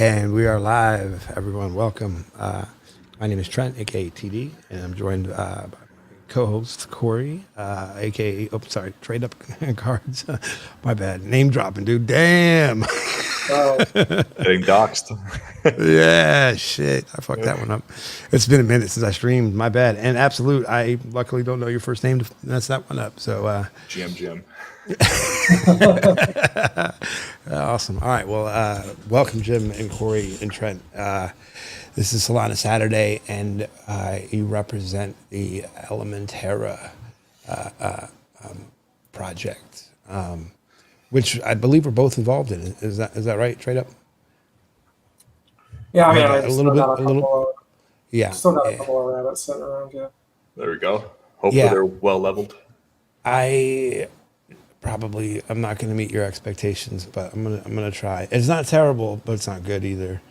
And we are live, everyone. Welcome. My name is Trent, aka TD, and I'm joined by my co-host Corey, aka Trade Up Cards. My bad, name dropping, dude. Damn. Getting doxxed. Yeah, shit. I fucked that one up. It's been a minute since I streamed. My bad. And Absolute, I luckily don't know your first name to mess that one up. So GM. Awesome. All right. Well, welcome, Jim and Corey and Trent. This is Solana Saturday, and you represent the Elementerra project, which I believe we're both involved in. Is that right? Trade up. Yeah, I mean, Maybe I a just little still bit, got a couple of, yeah. still got a couple of rabbits sitting around. Yeah. There we go. Hopefully Yeah. they're well leveled. I'm not going to meet your expectations, but I'm gonna try. It's not terrible, but it's not good either.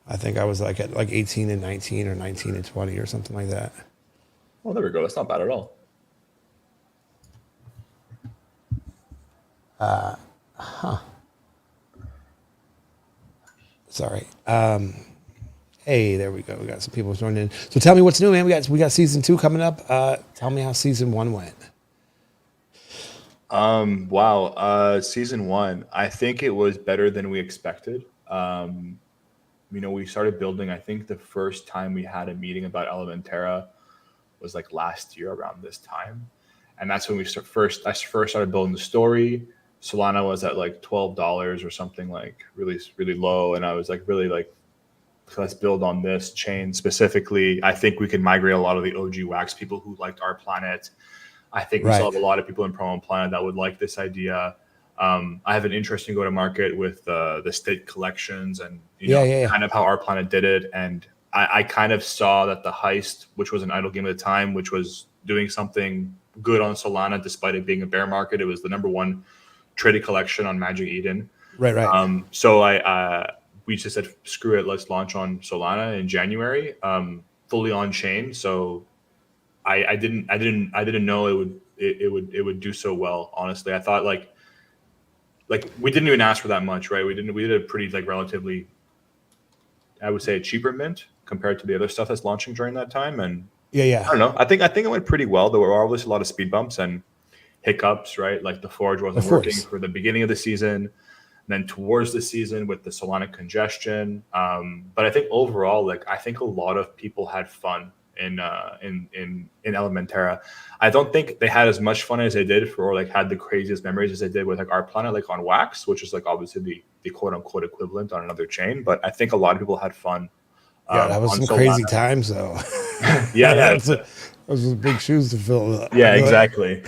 I think I was like at 18 and 19 or 19 and 20 or something like that. Well, there we go. That's not bad at all. Sorry. Hey, there we go. We got some people joining in. So tell me what's new, man. We got season 2 coming up. Tell me how season 1 went. Wow. Season 1, I think it was better than we expected. We started building. I think the first time we had a meeting about Elementerra was like last year around this time, and that's when I first started building the story. Solana was at like $12 or something, like really really low, and I was like really like, let's build on this chain specifically. I think we can migrate a lot of the OG Wax people who liked our planet. I think we still have a lot of people in Promo Planet that would like this idea. I have an interesting go-to-market with the state collections and kind of how our planet did it. And I kind of saw that the Heist, which was an idle game at the time, which was doing something good on Solana despite it being a bear market. It was the #1 traded collection on Magic Eden. Right. So we just said, screw it, let's launch on Solana in January, fully on chain. So I didn't know it would do so well. Honestly, I thought like we didn't even ask for that much, right? We did a pretty like relatively, I would say, a cheaper mint compared to the other stuff that's launching during that time. And Yeah. I don't know. I think it went pretty well. There were obviously a lot of speed bumps and hiccups, right? Like the forge wasn't working for the beginning of the season, and then towards the season with the Solana congestion. But I think overall, like I think a lot of people had fun in Elementerra. I don't think they had as much fun as they did had the craziest memories as they did with like our planet, like on Wax, which is like obviously the quote unquote equivalent on another chain. But I think a lot of people had fun. Yeah, that was some Solana. crazy times though. Yeah, those were big shoes to fill. Yeah, exactly.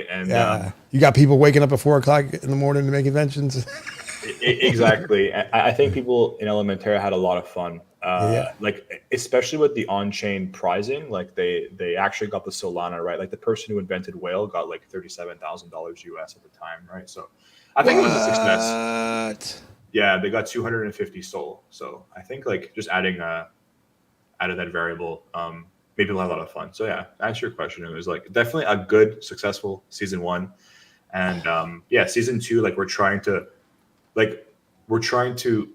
And you got people waking up at 4 o'clock in the morning to make inventions. Exactly. I think people in Elementerra had a lot of fun. Like especially with the on-chain pricing, like they actually got the Solana, right? Like the person who invented Whale got like $37,000 US at the time, right? So I think it was a success. Yeah, they got 250 Sol. So I think like just adding that variable made people have a lot of fun. So yeah, to answer your question, it was like definitely a good, successful season 1. And season 2, like we're trying to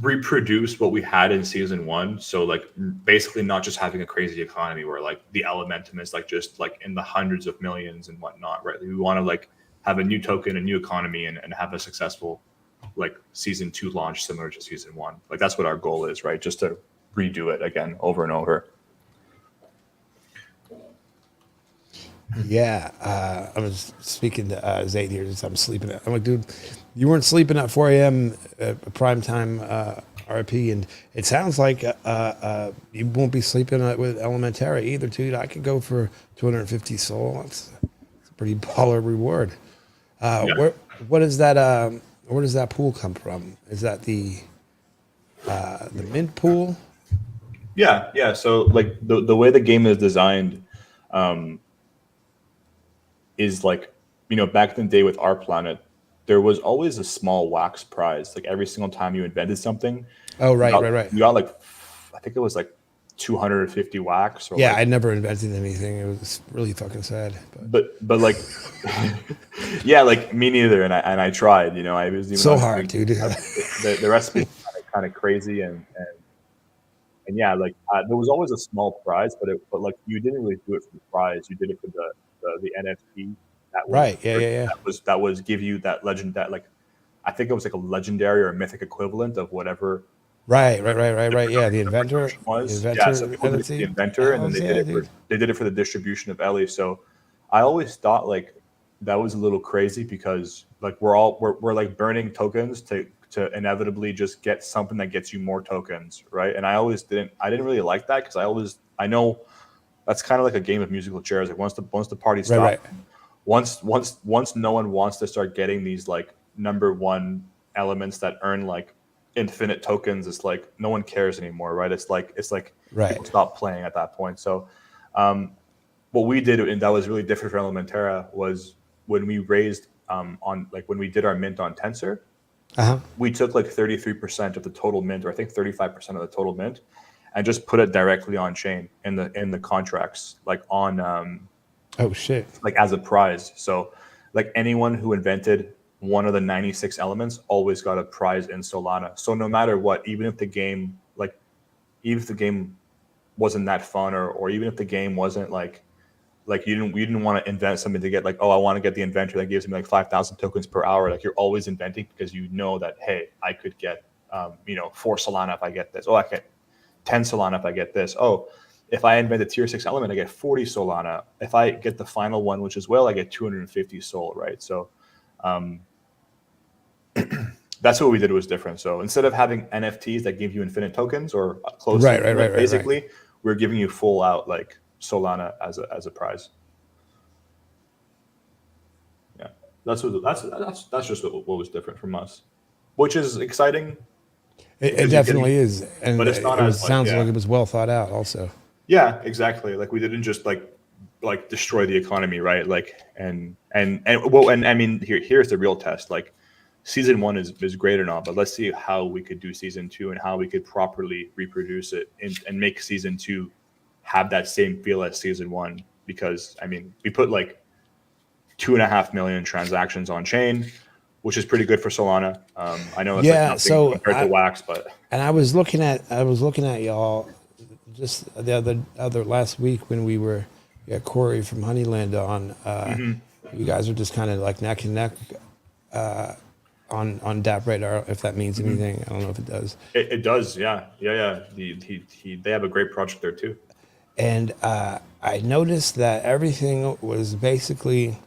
reproduce what we had in season 1. So like basically not just having a crazy economy where like the Elementum is like just like in the hundreds of millions and whatnot, right? We want to like have a new token, a new economy, and have a successful like season 2 launch similar to season 1. Like that's what our goal is, right? Just to redo it again over and over. Yeah, I was speaking to Zayd here as I'm sleeping. I'm like, dude, you weren't sleeping at 4 a.m. Prime time RP, and it sounds like you won't be sleeping with Elementerra either, dude. I could go for 250 Sol. That's a pretty baller reward. What is that? Where does that pool come from? Is that the mint pool? Yeah. So like the way the game is designed. Is like, back in the day with our planet, there was always a small wax prize. Like every single time you invented something. Oh, right. You got like, I think it was like 250 wax. Or I never invented anything. It was really fucking sad. But like, yeah, like me neither. And I tried. I was so hard, dude. The recipe kind of kind of crazy and yeah, like there was always a small prize, but like you didn't really do it for the prize. You did it for the NFT that was Right. Yeah. Yeah. Yeah. that was give you that legend that like I think it was like a legendary or a mythic equivalent of whatever Right. Right. Right. Right. Right. Yeah. the production The was. Yeah, so inventor people did it for the NFT. inventor, and then Hells yeah, dude. they did it for the distribution of Ellie. So I always thought like that was a little crazy because like we're like burning tokens to inevitably just get something that gets you more tokens, right? And I didn't really like that because I know that's kind of like a game of musical chairs. Like once the party Right. stops, Right. once no one wants to start getting these like number one elements that earn like infinite tokens, it's like no one cares anymore, right? It's like people Right. stop playing at that point. So what we did, and that was really different for Elementerra, was when we raised on like when we did our mint on Tensor, Uh-huh. we took like 33% of the total mint, or I think 35% of the total mint, and just put it directly on chain in the contracts, like on Oh shit. like as a prize. So like anyone who invented one of the 96 elements always got a prize in Solana. So no matter what, even if the game even if the game wasn't that fun, or even if the game wasn't like you didn't want to invent something to get like, oh, I want to get the inventor that gives me like 5,000 tokens per hour. Like you're always inventing because you know that, hey, I could get 4 Solana if I get this. Oh, I get 10 Solana if I get this. Oh, if I invent a tier 6 element, I get 40 Solana. If I get the final one, which is whale, I get 250 Sol, right? So that's what we did was different. So instead of having NFTs that give you infinite tokens or close to infinite, basically, we're giving you full out like Solana as a prize. Yeah, that's just what was different from us, which is exciting. It definitely is, and but it's not as sounds like it was well thought out. Also, yeah, exactly. Like we didn't just like destroy the economy, right? Like and I mean here's the real test. Like season 1 is great or not, but let's see how we could do season 2 and how we could properly reproduce it and make season 2 have that same feel as season 1. Because I mean we put like 2.5 million transactions on chain, which is pretty good for Solana. I know it's like nothing compared to Wax, but I was looking at y'all just the other last week when we were Corey from Honeyland on. You guys are just kind of like neck and neck on DApp Radar, if that means anything. I don't know if it does. It does, yeah. They have a great project there too. And I noticed that everything was basically.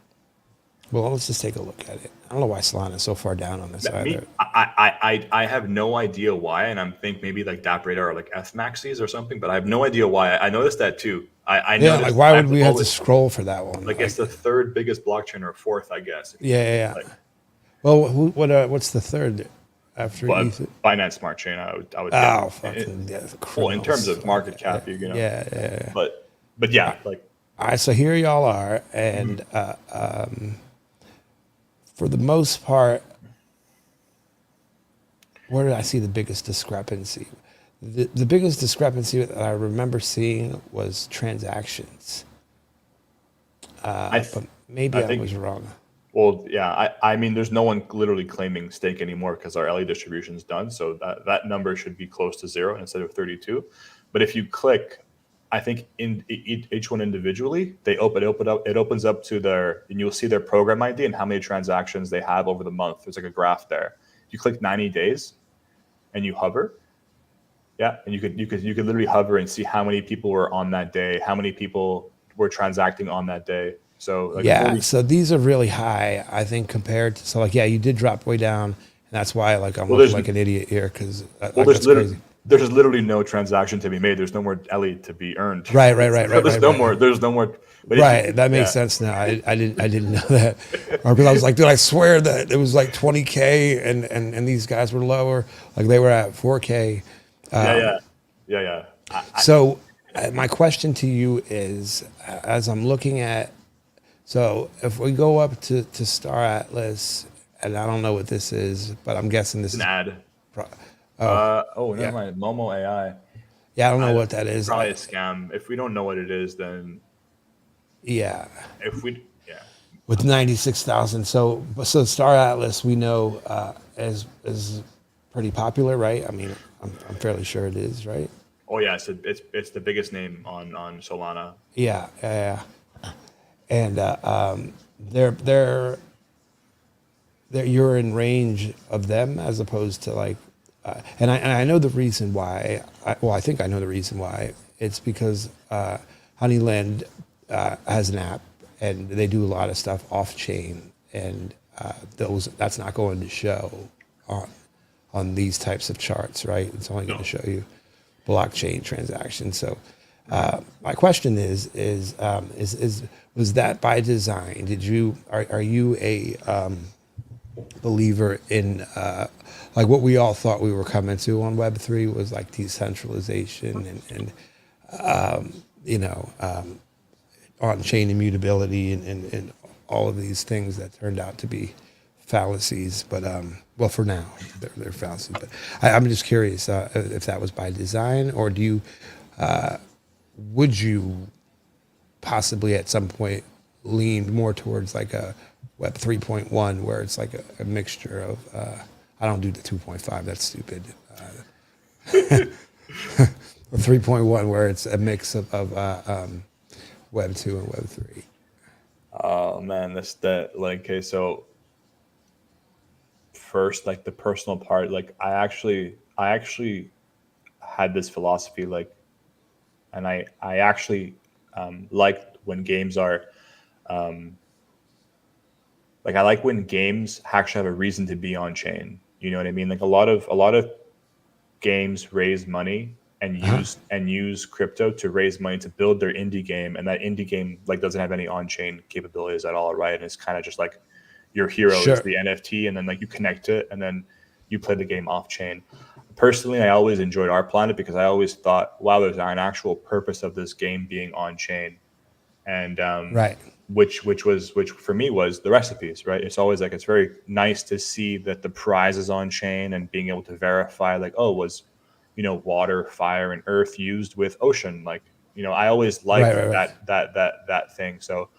Well, let's just take a look at it. I don't know why Solana is so far down on this either. I have no idea why, and I'm think maybe like DApp Radar or like Fmaxes or something, but I have no idea why. I noticed that too. I noticed like why would we have to scroll for that one? Like it's the third biggest blockchain or fourth, I guess. Yeah. Well, what's the third after Ether? Binance Smart Chain. I would. Oh, fucking well, in terms of market cap, you know. Yeah. But yeah, like. All right, so here y'all are, and for the most part, where did I see the biggest discrepancy? The biggest discrepancy that I remember seeing was transactions. But maybe I was wrong. Well, yeah, I mean, there's no one literally claiming stake anymore because our LE distribution is done. So that number should be close to 0 instead of 32. But if you click, I think in each one individually, it opens up to their, and you'll see their program ID and how many transactions they have over the month. There's like a graph there. If you click 90 days and you hover, yeah, and you could literally hover and see how many people were on that day, how many people were transacting on that day. So like so these are really high, I think, compared to, so like, you did drop way down, and that's why like I'm looking like an idiot here because that's crazy. There's literally no transaction to be made. There's no more LE to be earned. Right. There's no more. But right, that makes sense now. I didn't know that, because I was like, dude, I swear that it was like 20K, and these guys were lower, like they were at 4K. Yeah. So my question to you is, as I'm looking at, so if we go up to Star Atlas, and I don't know what this is, but I'm guessing this is an ad. Never mind. Momo AI. Yeah, I don't know what that is. Probably a scam. If we don't know what it is, then with 96,000. So Star Atlas, we know is pretty popular, right? I mean, I'm fairly sure it is, right? Oh yeah, it's the biggest name on Solana. Yeah, yeah, yeah. And they're you're in range of them as opposed to like, and I know the reason why. I think I know the reason why. It's because Honeyland has an app and they do a lot of stuff off chain, and that's not going to show on these types of charts, right? It's only going to No. show you blockchain transactions. So my question is was that by design? Are you a believer in like what we all thought we were coming to on Web3 was like decentralization and on-chain immutability and all of these things that turned out to be fallacies. But well, for now, they're fallacies. But I'm just curious if that was by design, or would you possibly at some point lean more towards like a Web 3.1 where it's like a mixture of I don't do the 2.5, that's stupid. 3.1 where it's a mix of Web 2 and Web 3. Oh man, that's that like okay, so first like the personal part, like I actually had this philosophy like and I actually liked when games are like I like when games actually have a reason to be on chain. You know what I mean? Like a lot of games raise money and use crypto to raise money to build their indie game, and that indie game like doesn't have any on-chain capabilities at all, right? And it's kind of just like your hero is Sure. the NFT, and then like you connect it, and then you play the game off-chain. Personally, I always enjoyed Our Planet because I always thought, wow, there's an actual purpose of this game being on-chain, and Right. which for me was the recipes, right? It's always like it's very nice to see that the prize is on chain and being able to verify like, oh, was water, fire, and earth used with ocean? Like, I always liked Right. that thing. So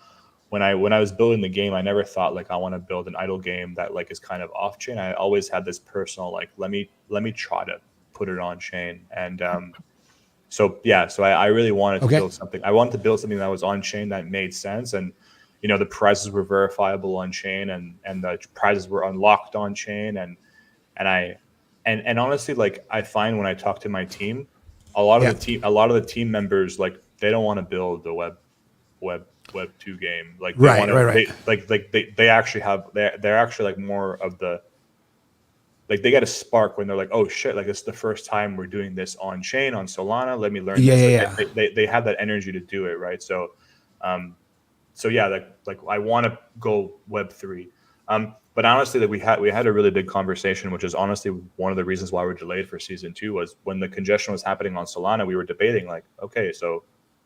when I was building the game, I never thought like I want to build an idle game that like is kind of off chain. I always had this personal like let me try to put it on chain. And so yeah, so I really wanted to Okay. build something. I wanted to build something that was on chain that made sense, and the prizes were verifiable on chain, and the prizes were unlocked on chain, and honestly, like I find when I talk to my team, a lot Yeah. of the team members like they don't want to build a web 2 game. Like they Right. want to Right. they actually have they're actually like more of the like they get a spark when they're like, oh shit, like this is the first time we're doing this on chain on Solana. Let me learn Yeah. this. Yeah. Like, they have that energy to do it, right? Um, so yeah, like I want to go Web3. But honestly, that we had a really big conversation, which is honestly one of the reasons why we're delayed for season 2 was when the congestion was happening on Solana. We were debating like, okay, so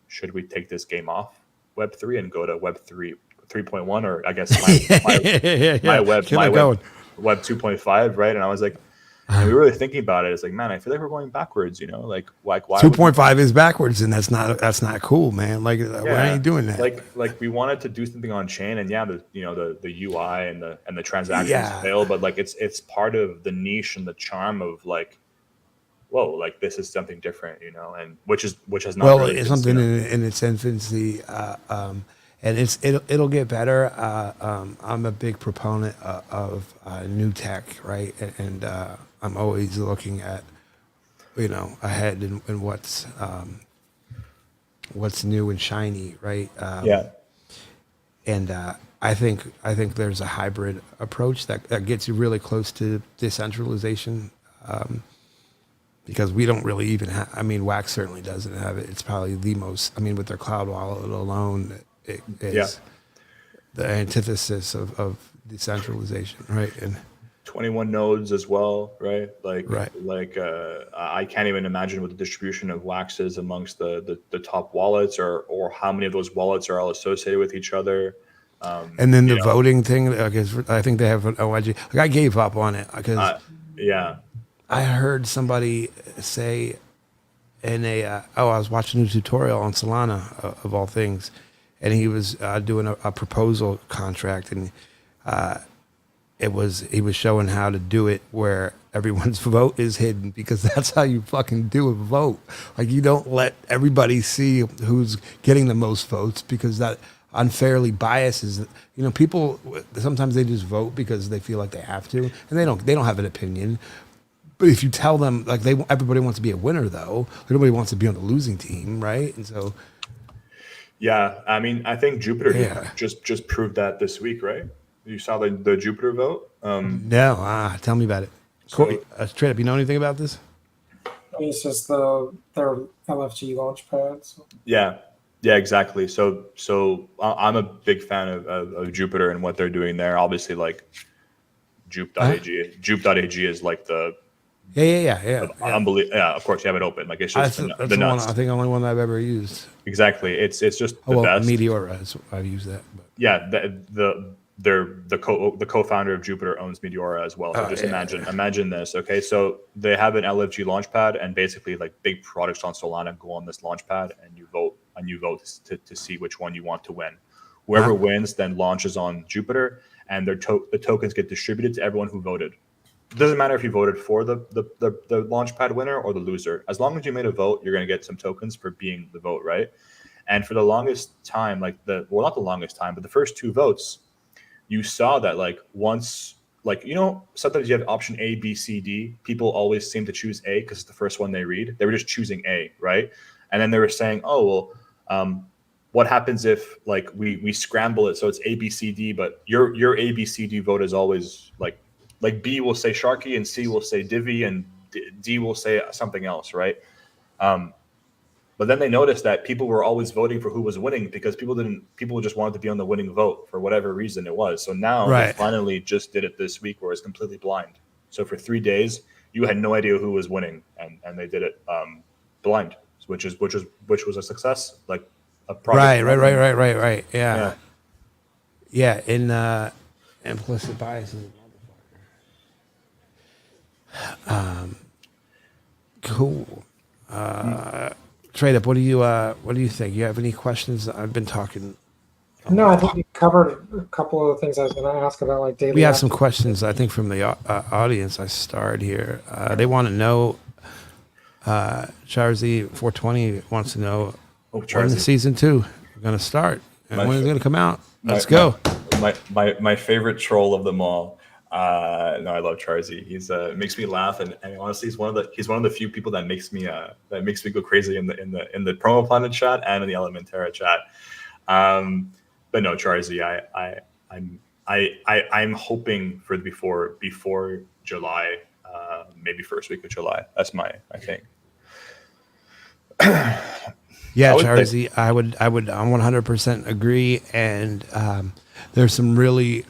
should we take this game off Web3 and go to Web 3.1, or I guess Yeah. my web Keep my it web going. web 2.5, right? And I was like, and we were really thinking about it. It's like, man, I feel like we're going backwards, like why would we 2.5 is backwards, and that's not cool, man. Like, why ain't doing that? like we wanted to do something on chain, and yeah, the UI and the transactions Yeah. fail, but like it's part of the niche and the charm of like, whoa, like this is something different, and which has not Well, really it's been something seen. in its infancy, and it'll get better. I'm a big proponent of new tech, right? And I'm always looking at ahead and what's new and shiny, right? Yeah, And I think there's a hybrid approach that gets you really close to decentralization, because we don't really even have. I mean, Wax certainly doesn't have it. It's probably the most. I mean, with their cloud wallet alone, it yeah. is the antithesis of decentralization, right? And 21 nodes as well, right? right, I can't even imagine what the distribution of Wax is amongst the top wallets, or how many of those wallets are all associated with each other. and then You the know, voting thing. I think they have an OIG. Like, I gave up on it because yeah, I heard somebody say in I was watching a tutorial on Solana of all things, and he was doing a proposal contract, and he was showing how to do it where everyone's vote is hidden, because that's how you fucking do a vote. Like, you don't let everybody see who's getting the most votes, because that unfairly biases. People sometimes they just vote because they feel like they have to, and they don't have an opinion. But if you tell them, like, everybody wants to be a winner, though. Nobody wants to be on the losing team, right? And so, Yeah, I mean, I think Jupiter yeah. just proved that this week, right? You saw the Jupiter vote. No, tell me about it. Corey, So straight up, you know anything about this? It's just their LFG launch pad. So. yeah, yeah, exactly. I'm a big fan of Jupiter and what they're doing there. Obviously, like Huh? Jupe.ag is like the Yeah. unbelievable. Yeah, of course you have it open. Like it's That's just that's the the one, I nuts. think, only one I've ever used. Exactly. It's just Oh the well, best. Meteora I've used that. But. Yeah, the co-founder of Jupiter owns Meteora as well. So Oh just yeah. imagine this. Okay, so they have an LFG launchpad, and basically like big products on Solana go on this launchpad, and you vote to see which one you want to win. Whoever Huh? wins then launches on Jupiter, and the tokens get distributed to everyone who voted. It doesn't matter if you voted for the launchpad winner or the loser. As long as you made a vote, you're going to get some tokens for being the vote, right? And for the longest time, not the longest time, but the first two votes, you saw that like once, like, sometimes you have option A, B, C, D. People always seem to choose A because it's the first one they read. They were just choosing A, right? And then they were saying, oh well, what happens if like we scramble it so it's A, B, C, D, but your A, B, C, D vote is always like B will say Sharky and C will say Divi and D will say something else, right? But then they noticed that people were always voting for who was winning because people just wanted to be on the winning vote for whatever reason it was. So now they Right. finally just did it this week where it's completely blind. So for 3 days, you had no idea who was winning, and they did it blind, which was a success, like a project Right. for them. And Right. yeah, Yeah. Yeah. In implicit bias is a motherfucker. Cool. Trade up. What do you think? You have any questions? I've been talking a No, I lot. think you covered a couple of the things I was going to ask about, like daily. We have some active- questions, I think, from the audience. I starred here. They want to know. Charzy 420 wants to know oh when Charzy, season 2 are going to start and my when it's going to come out. my Let's go. my favorite troll of them all. No, I love Charzy. He's makes me laugh, and honestly, he's one of the few people that makes me go crazy in the promo planet chat and in the Elementerra chat. But no, Charzy, I'm hoping for before July, maybe first week of July. That's I think. Yeah, I would think. Charzy, I 100% agree. And there's some really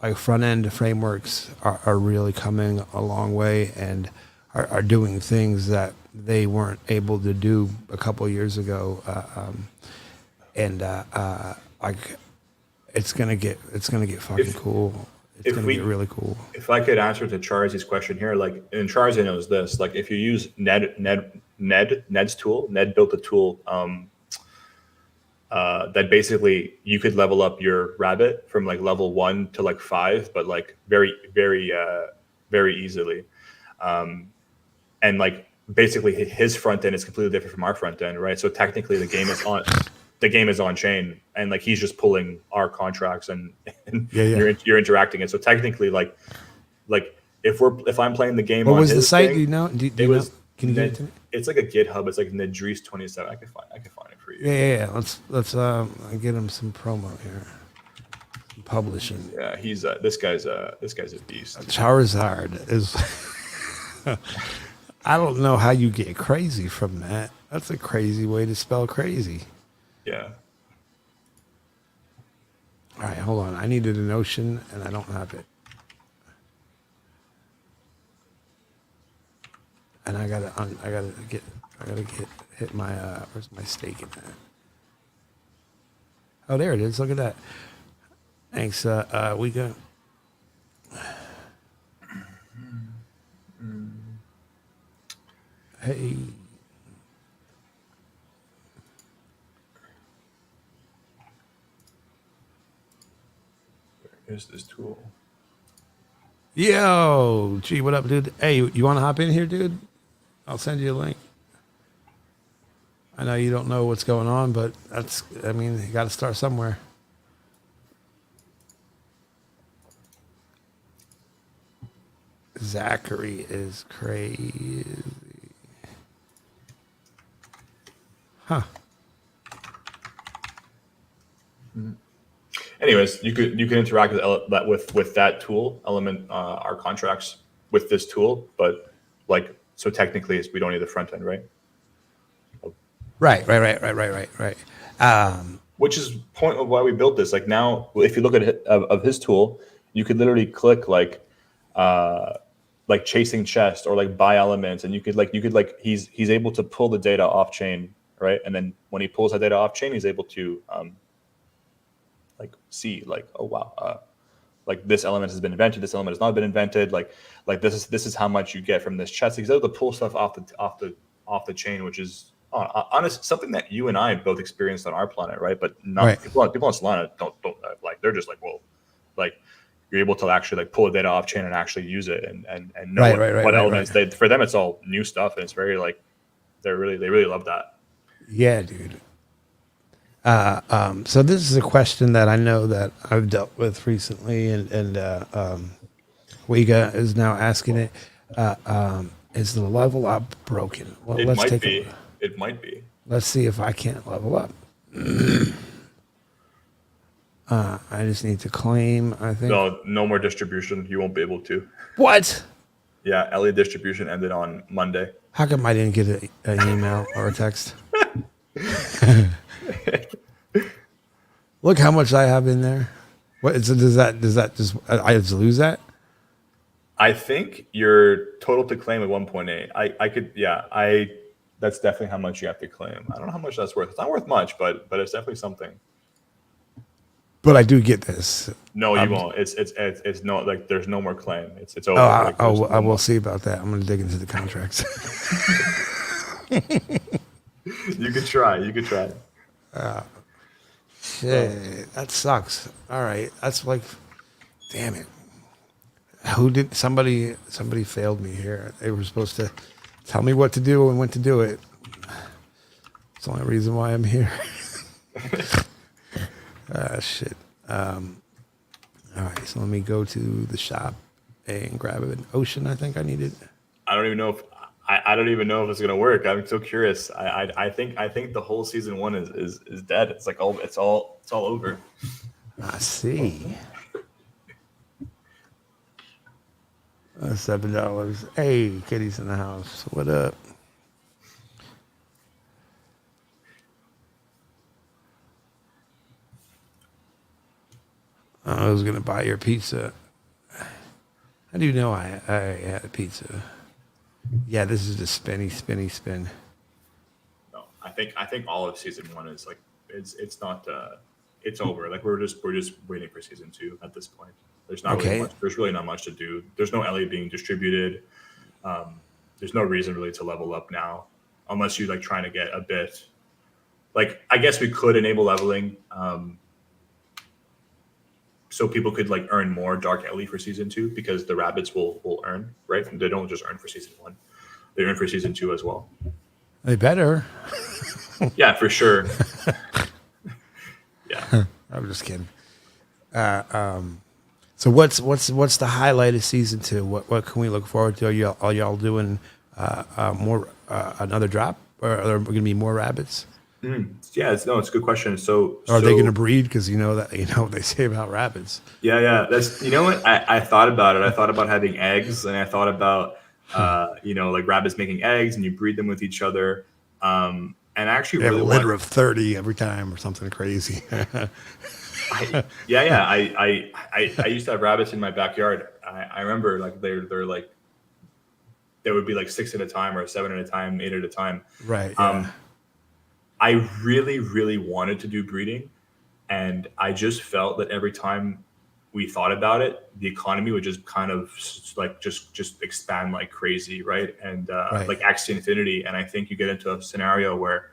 like front end frameworks are really coming a long way and are doing things that they weren't able to do a couple of years ago. Like it's gonna get fucking If cool. It's if gonna get we really cool. if I could answer to Charlie's question here, like, and Charlie knows this, like if you use Ned's tool, Ned built a tool that basically you could level up your rabbit from like level 1 to like 5, but like very easily. And like basically his front end is completely different from our front end, right? So technically the game is on chain, and like he's just pulling our contracts and Yeah. you're interacting it. So technically like if I'm playing the game What on was the his site? Do thing, you know? Do it you know? was Can you give it to me? it's like a GitHub. It's like Nedrees 27. I can find it for you. Yeah. Let's get him some promo here. Some publishing. Yeah, he's this guy's a beast. Charizard is. I don't know how you get crazy from that. That's a crazy way to spell crazy. Yeah. All right, hold on. I needed a notion, and I don't have it. And I gotta get hit my where's my stake in that? Oh, there it is. Look at that. Thanks. We go. Hey. Here's this tool. Yo, gee, what up, dude? Hey, you want to hop in here, dude? I'll send you a link. I know you don't know what's going on, but I mean, you got to start somewhere. Zachary is crazy. Huh. Anyways, you can interact with that tool element, our contracts with this tool, but like so technically we don't need the front end, right? Right. Which is point of why we built this. Like now, if you look at of his tool, you could literally click like chasing chest or like buy elements, and you could like he's able to pull the data off chain, right? And then when he pulls that data off chain, he's able to like see like, oh wow, like this element has been invented, this element has not been invented, like this is how much you get from this chest. He's able to pull stuff off the chain, which is honest something that you and I both experienced on our planet, right? But not Right. people on Solana don't like, they're just like, whoa, like you're able to actually like pull the data off chain and actually use it and know what elements they, for them it's all new stuff, and it's very like they really love that. Yeah, dude. So this is a question that I know that I've dealt with recently, and Wiga is now asking it. Is the level up broken? Well, It let's might take be. a. It might be. Let's see if I can't level up. I just need to claim. I think. No more distribution. You won't be able to. What? Yeah, Elliott distribution ended on Monday. How come I didn't get an email or a text? Look how much I have in there. What is it? Does that just I just lose that? I think your total to claim at 1.8. I could, yeah, that's definitely how much you have to claim. I don't know how much that's worth. It's not worth much, but it's definitely something. But I do get this. No, you won't. It's no, like there's no more claim. It's over. I no will more. see about that. I'm going to dig into the contracts. You could try. Shit, that sucks. All right, that's like, damn it. Who did somebody failed me here? They were supposed to tell me what to do and when to do it. It's the only reason why I'm here. Shit. All right, so let me go to the shop and grab an ocean. I think I need it. I don't even know if it's gonna work. I'm so curious. I think the whole season 1 is dead. It's like it's all over. I see. $7. Hey, Kitty's in the house. What up? I was gonna buy your pizza. How do you know I had a pizza? Yeah, this is the spin. No, I think all of season 1 is like it's not it's over. Like we're just waiting for season 2 at this point. There's not really much. There's really not much to do. There's no Ellie being distributed. There's no reason really to level up now, unless you're like trying to get a bit. Like I guess we could enable leveling, so people could like earn more Dark Ellie for season 2, because the rabbits will earn, right? They don't just earn for season 1; they earn for season 2 as well. They better. Yeah, for sure. Yeah, I'm just kidding. So what's the highlight of season 2? What can we look forward to? Are y'all doing more another drop, or are there going to be more rabbits? Yeah, it's a good question. So Are they going to breed? Because you know what they say about rabbits. Yeah. That's what I thought about it. I thought about having eggs, and I thought about like rabbits making eggs, and you breed them with each other. And I actually They have really a litter of 30 every time or something crazy. I used to have rabbits in my backyard. I remember like they're like there would be like 6 at a time, or 7 at a time, 8 at a time. Right. Yeah. I really, really wanted to do breeding, and I just felt that every time we thought about it, the economy would just kind of like just expand like crazy, right? And like Axie Infinity. And I think you get into a scenario where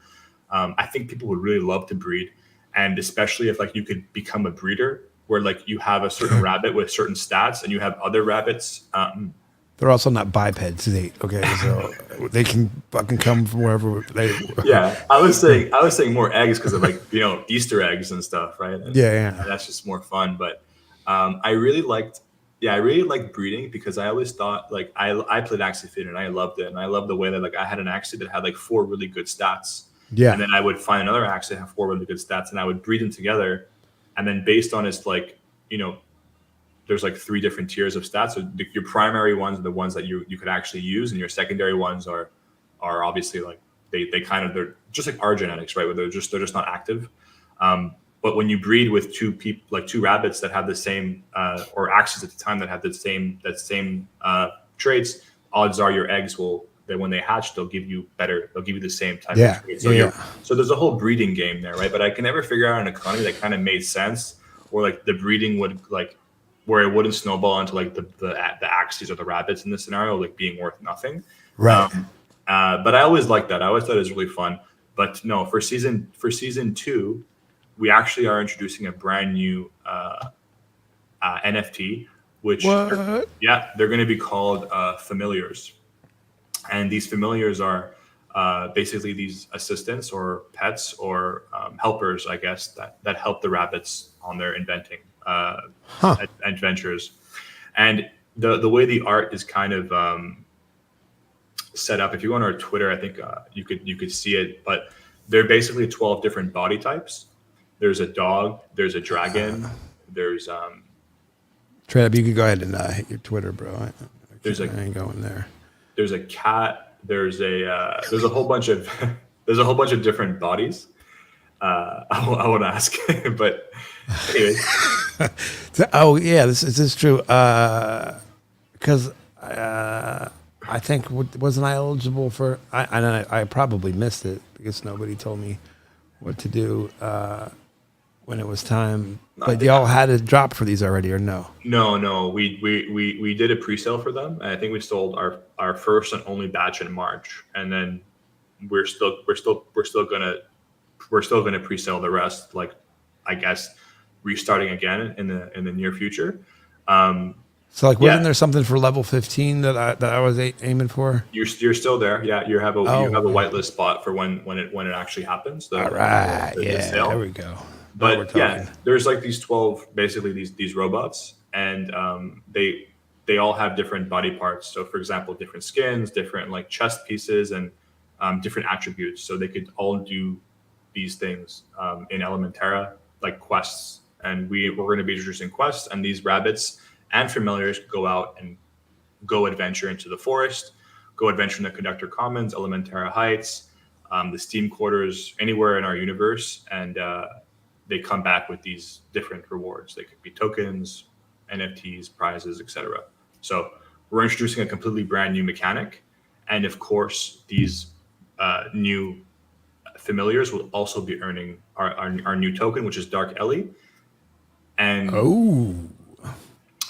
I think people would really love to breed, and especially if like you could become a breeder where like you have a certain rabbit with certain stats, and you have other rabbits. They're also not bipeds, okay? So they can fucking come from wherever they. Yeah, I was saying more eggs because of like Easter eggs and stuff, right? And Yeah. that's just more fun. But I really liked breeding because I always thought like I played Axie Fit and I loved it, and I loved the way that like I had an Axie that had like 4 really good stats, Yeah. and then I would find another Axie that had 4 really good stats, and I would breed them together, and then based on its like there's like 3 different tiers of stats. So your primary ones are the ones that you could actually use, and your secondary ones are obviously like they're just like our genetics, right? Where they're just not active. But when you breed with 2 people, like 2 rabbits that have the same or axes at the time that have that same traits, odds are your eggs when they hatch, they'll give you the same type of traits. So there's a whole breeding game there, right? But I can never figure out an economy that kind of made sense, or like the breeding would like where it wouldn't snowball into like the axes or the rabbits in this scenario, like being worth nothing. Right. But I always liked that. I always thought it was really fun. But no, for season 2, we actually are introducing a brand new NFT, which they're going to be called familiars. And these familiars are basically these assistants or pets or helpers, I guess, that help the rabbits on their inventing adventures. And the way the art is kind of set up, if you go on our Twitter, I think you could see it, but they're basically 12 different body types. There's a dog, there's a dragon, there's Trap, you could go ahead and hit your Twitter, bro. I ain't going there. There's a cat, there's a whole bunch of different bodies. I won't ask, but anyways. Oh yeah, this is true. Because I think wasn't I eligible for? I probably missed it because nobody told me what to do when it was time. But y'all had a drop for these already, or no? No. We did a pre-sale for them, and I think we sold our first and only batch in March, and then we're still gonna pre-sale the rest. Like, I guess restarting again in the near future. So like, wasn't there something for level 15 that I was aiming for? You're still there. Yeah, you have a whitelist spot for when it actually happens. All right. There we go. But yeah, there's like these 12, basically these robots, and they all have different body parts. So for example, different skins, different like chest pieces, and different attributes. So they could all do these things in Elementerra, like quests. And we're going to be introducing quests, and these rabbits and familiars go out and go adventure into the forest, go adventure in the Conductor Commons, Elementerra Heights, the Steam Quarters, anywhere in our universe, and they come back with these different rewards. They could be tokens, NFTs, prizes, etc. So we're introducing a completely brand new mechanic, and of course, these new familiars will also be earning our new token, which is Dark Ellie. And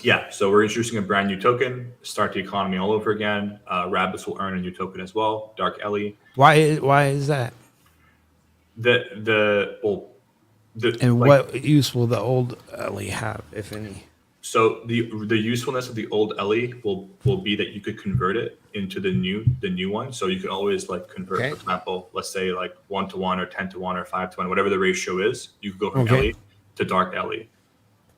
yeah, so we're introducing a brand new token, start the economy all over again. Rabbits will earn a new token as well, Dark Ellie. Why is that? What use will the old Ellie have, if any? So the usefulness of the old Ellie will be that you could convert it into the new one. So you can always like convert, for example, let's say like 1-1 or 10-1 or 5-1, whatever the ratio is. You could go from Ellie to Dark Ellie.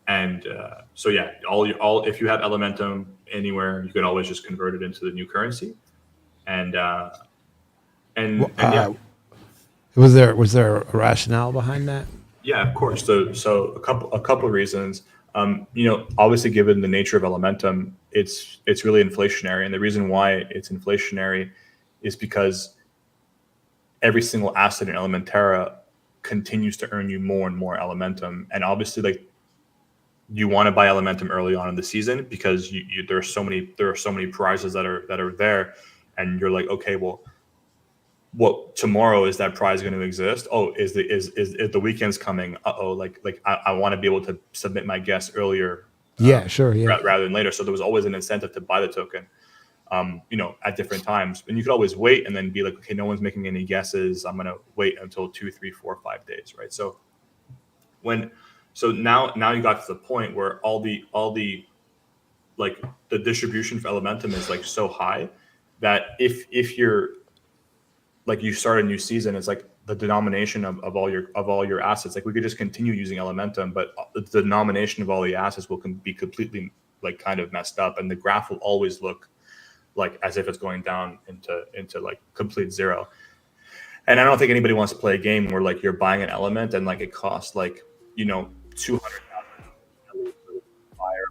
And so yeah, if you have Elementum anywhere, you could always just convert it into the new currency. And yeah. Was there a rationale behind that? Yeah, of course. So a couple of reasons. Obviously, given the nature of Elementum, it's really inflationary, and the reason why it's inflationary is because every single asset in Elementerra continues to earn you more and more Elementum, and obviously, like, you want to buy Elementum early on in the season because there are so many prizes that are there, and you're like, okay, well, what tomorrow is that prize going to exist? Oh, is the weekend's coming? I want to be able to submit my guess earlier. Rather than later. So there was always an incentive to buy the token, at different times. And you could always wait and then be like, okay, no one's making any guesses. I'm going to wait until 2, 3, 4, 5 days, right? So when So now you got to the point where all the like the distribution for Elementum is like so high that if you're like you start a new season, it's like the denomination of all your assets. Like we could just continue using Elementum, but the denomination of all the assets will be completely like kind of messed up, and the graph will always look like as if it's going down into like complete zero. And I don't think anybody wants to play a game where like you're buying an element and like it costs like 200,000 fire.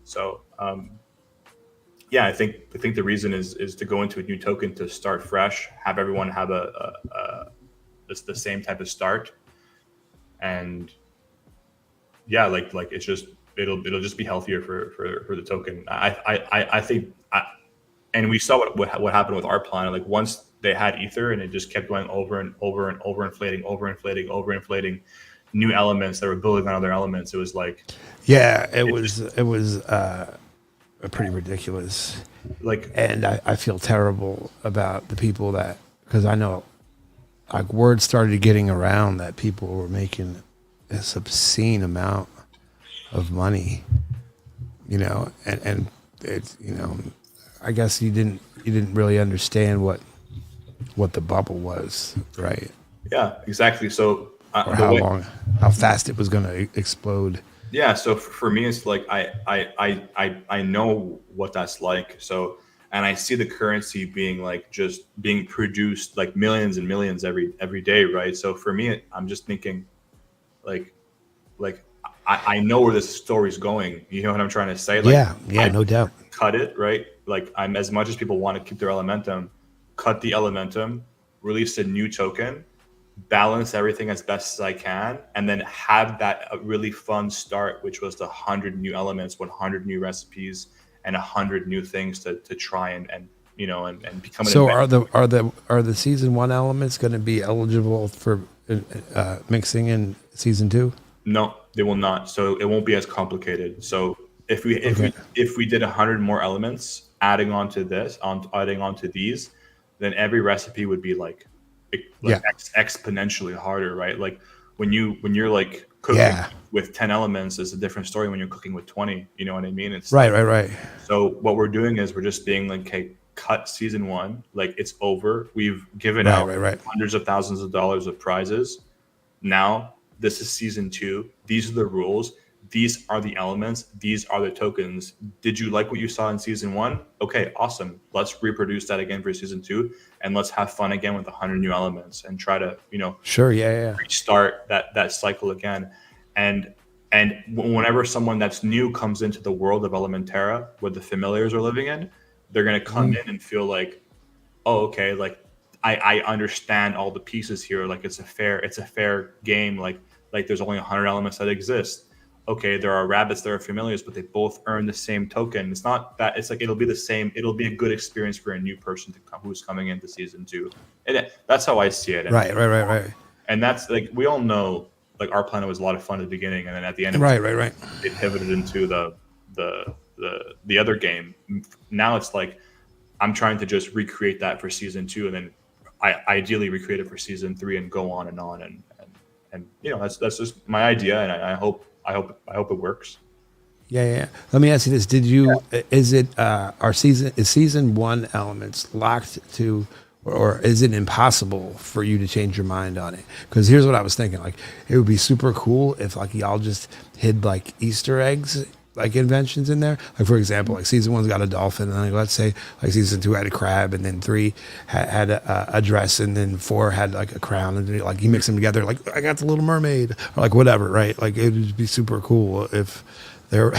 So yeah, I think the reason is to go into a new token to start fresh, have everyone have the same type of start, and yeah, like it's just it'll just be healthier for the token. I think, and we saw what happened with our planet. Like once they had Ether and it just kept going over and over and overinflating new elements that were building on other elements. It was like it was pretty ridiculous. Like, and I feel terrible about the people that, because I know like word started getting around that people were making this obscene amount of money, and it's, I guess you didn't really understand what the bubble was, right? Yeah, exactly. So or how fast it was going to explode. Yeah. So for me, it's like I know what that's like. So, and I see the currency being like just being produced like millions and millions every day, right? So for me, I'm just thinking, like I know where this story's going. You know what I'm trying to say? Like, yeah, no doubt. Cut it, right? Like I'm as much as people want to keep their Elementum, cut the Elementum, release a new token, balance everything as best as I can, and then have that really fun start, which was the 100 new elements, 100 new recipes, and 100 new things to try and become. So are the season 1 elements going to be eligible for mixing in season 2? No, they will not. So it won't be as complicated. So if we did 100 more elements, adding on to these, then every recipe would be like exponentially harder, right? Like when you're like cooking with 10 elements, is a different story when you're cooking with 20. You know what I mean? It's right. So what we're doing is we're just being like, okay, cut season 1, like it's over. We've given out hundreds of thousands of dollars of prizes. Now this is season 2. These are the rules. These are the elements. These are the tokens. Did you like what you saw in season 1? Okay, awesome. Let's reproduce that again for season 2, and let's have fun again with 100 new elements and try to, restart that cycle again. And whenever someone that's new comes into the world of Elementerra, where the familiars are living in, they're gonna come in and feel like, oh, okay, like I understand all the pieces here. Like it's a fair game. Like there's only 100 elements that exist. Okay, there are rabbits, there are familiars, but they both earn the same token. It's not that, it's like it'll be the same. It'll be a good experience for a new person to come who's coming into season 2. And that's how I see it. Right. And that's like, we all know, like our planet was a lot of fun at the beginning, and then at the end, they pivoted into the other game. Now it's like I'm trying to just recreate that for season 2, and then I ideally recreate it for season 3 and go on, and that's just my idea, and I hope it works. Yeah. Let me ask you this: is season 1 elements locked to, or is it impossible for you to change your mind on it? Because here's what I was thinking: like it would be super cool if like y'all just hid like Easter eggs, like inventions in there. Like for example, like season 1's got a dolphin, and like, let's say like season 2 had a crab, and then 3 had a dress, and then 4 had like a crown, and like you mix them together, like I got the Little Mermaid, or like whatever, right? Like it would be super cool if there,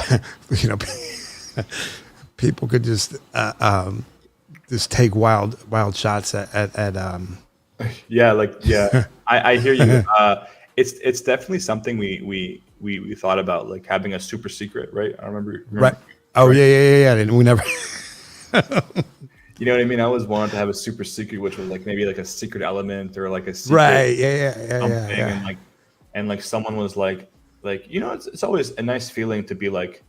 people could just take wild shots at I hear you. It's definitely something we thought about, like having a super secret, right? I remember. Right. Oh yeah. And we never. You know what I mean? I always wanted to have a super secret, which was like maybe like a secret element or like a secret right. Yeah. And like someone was like it's always a nice feeling to be like,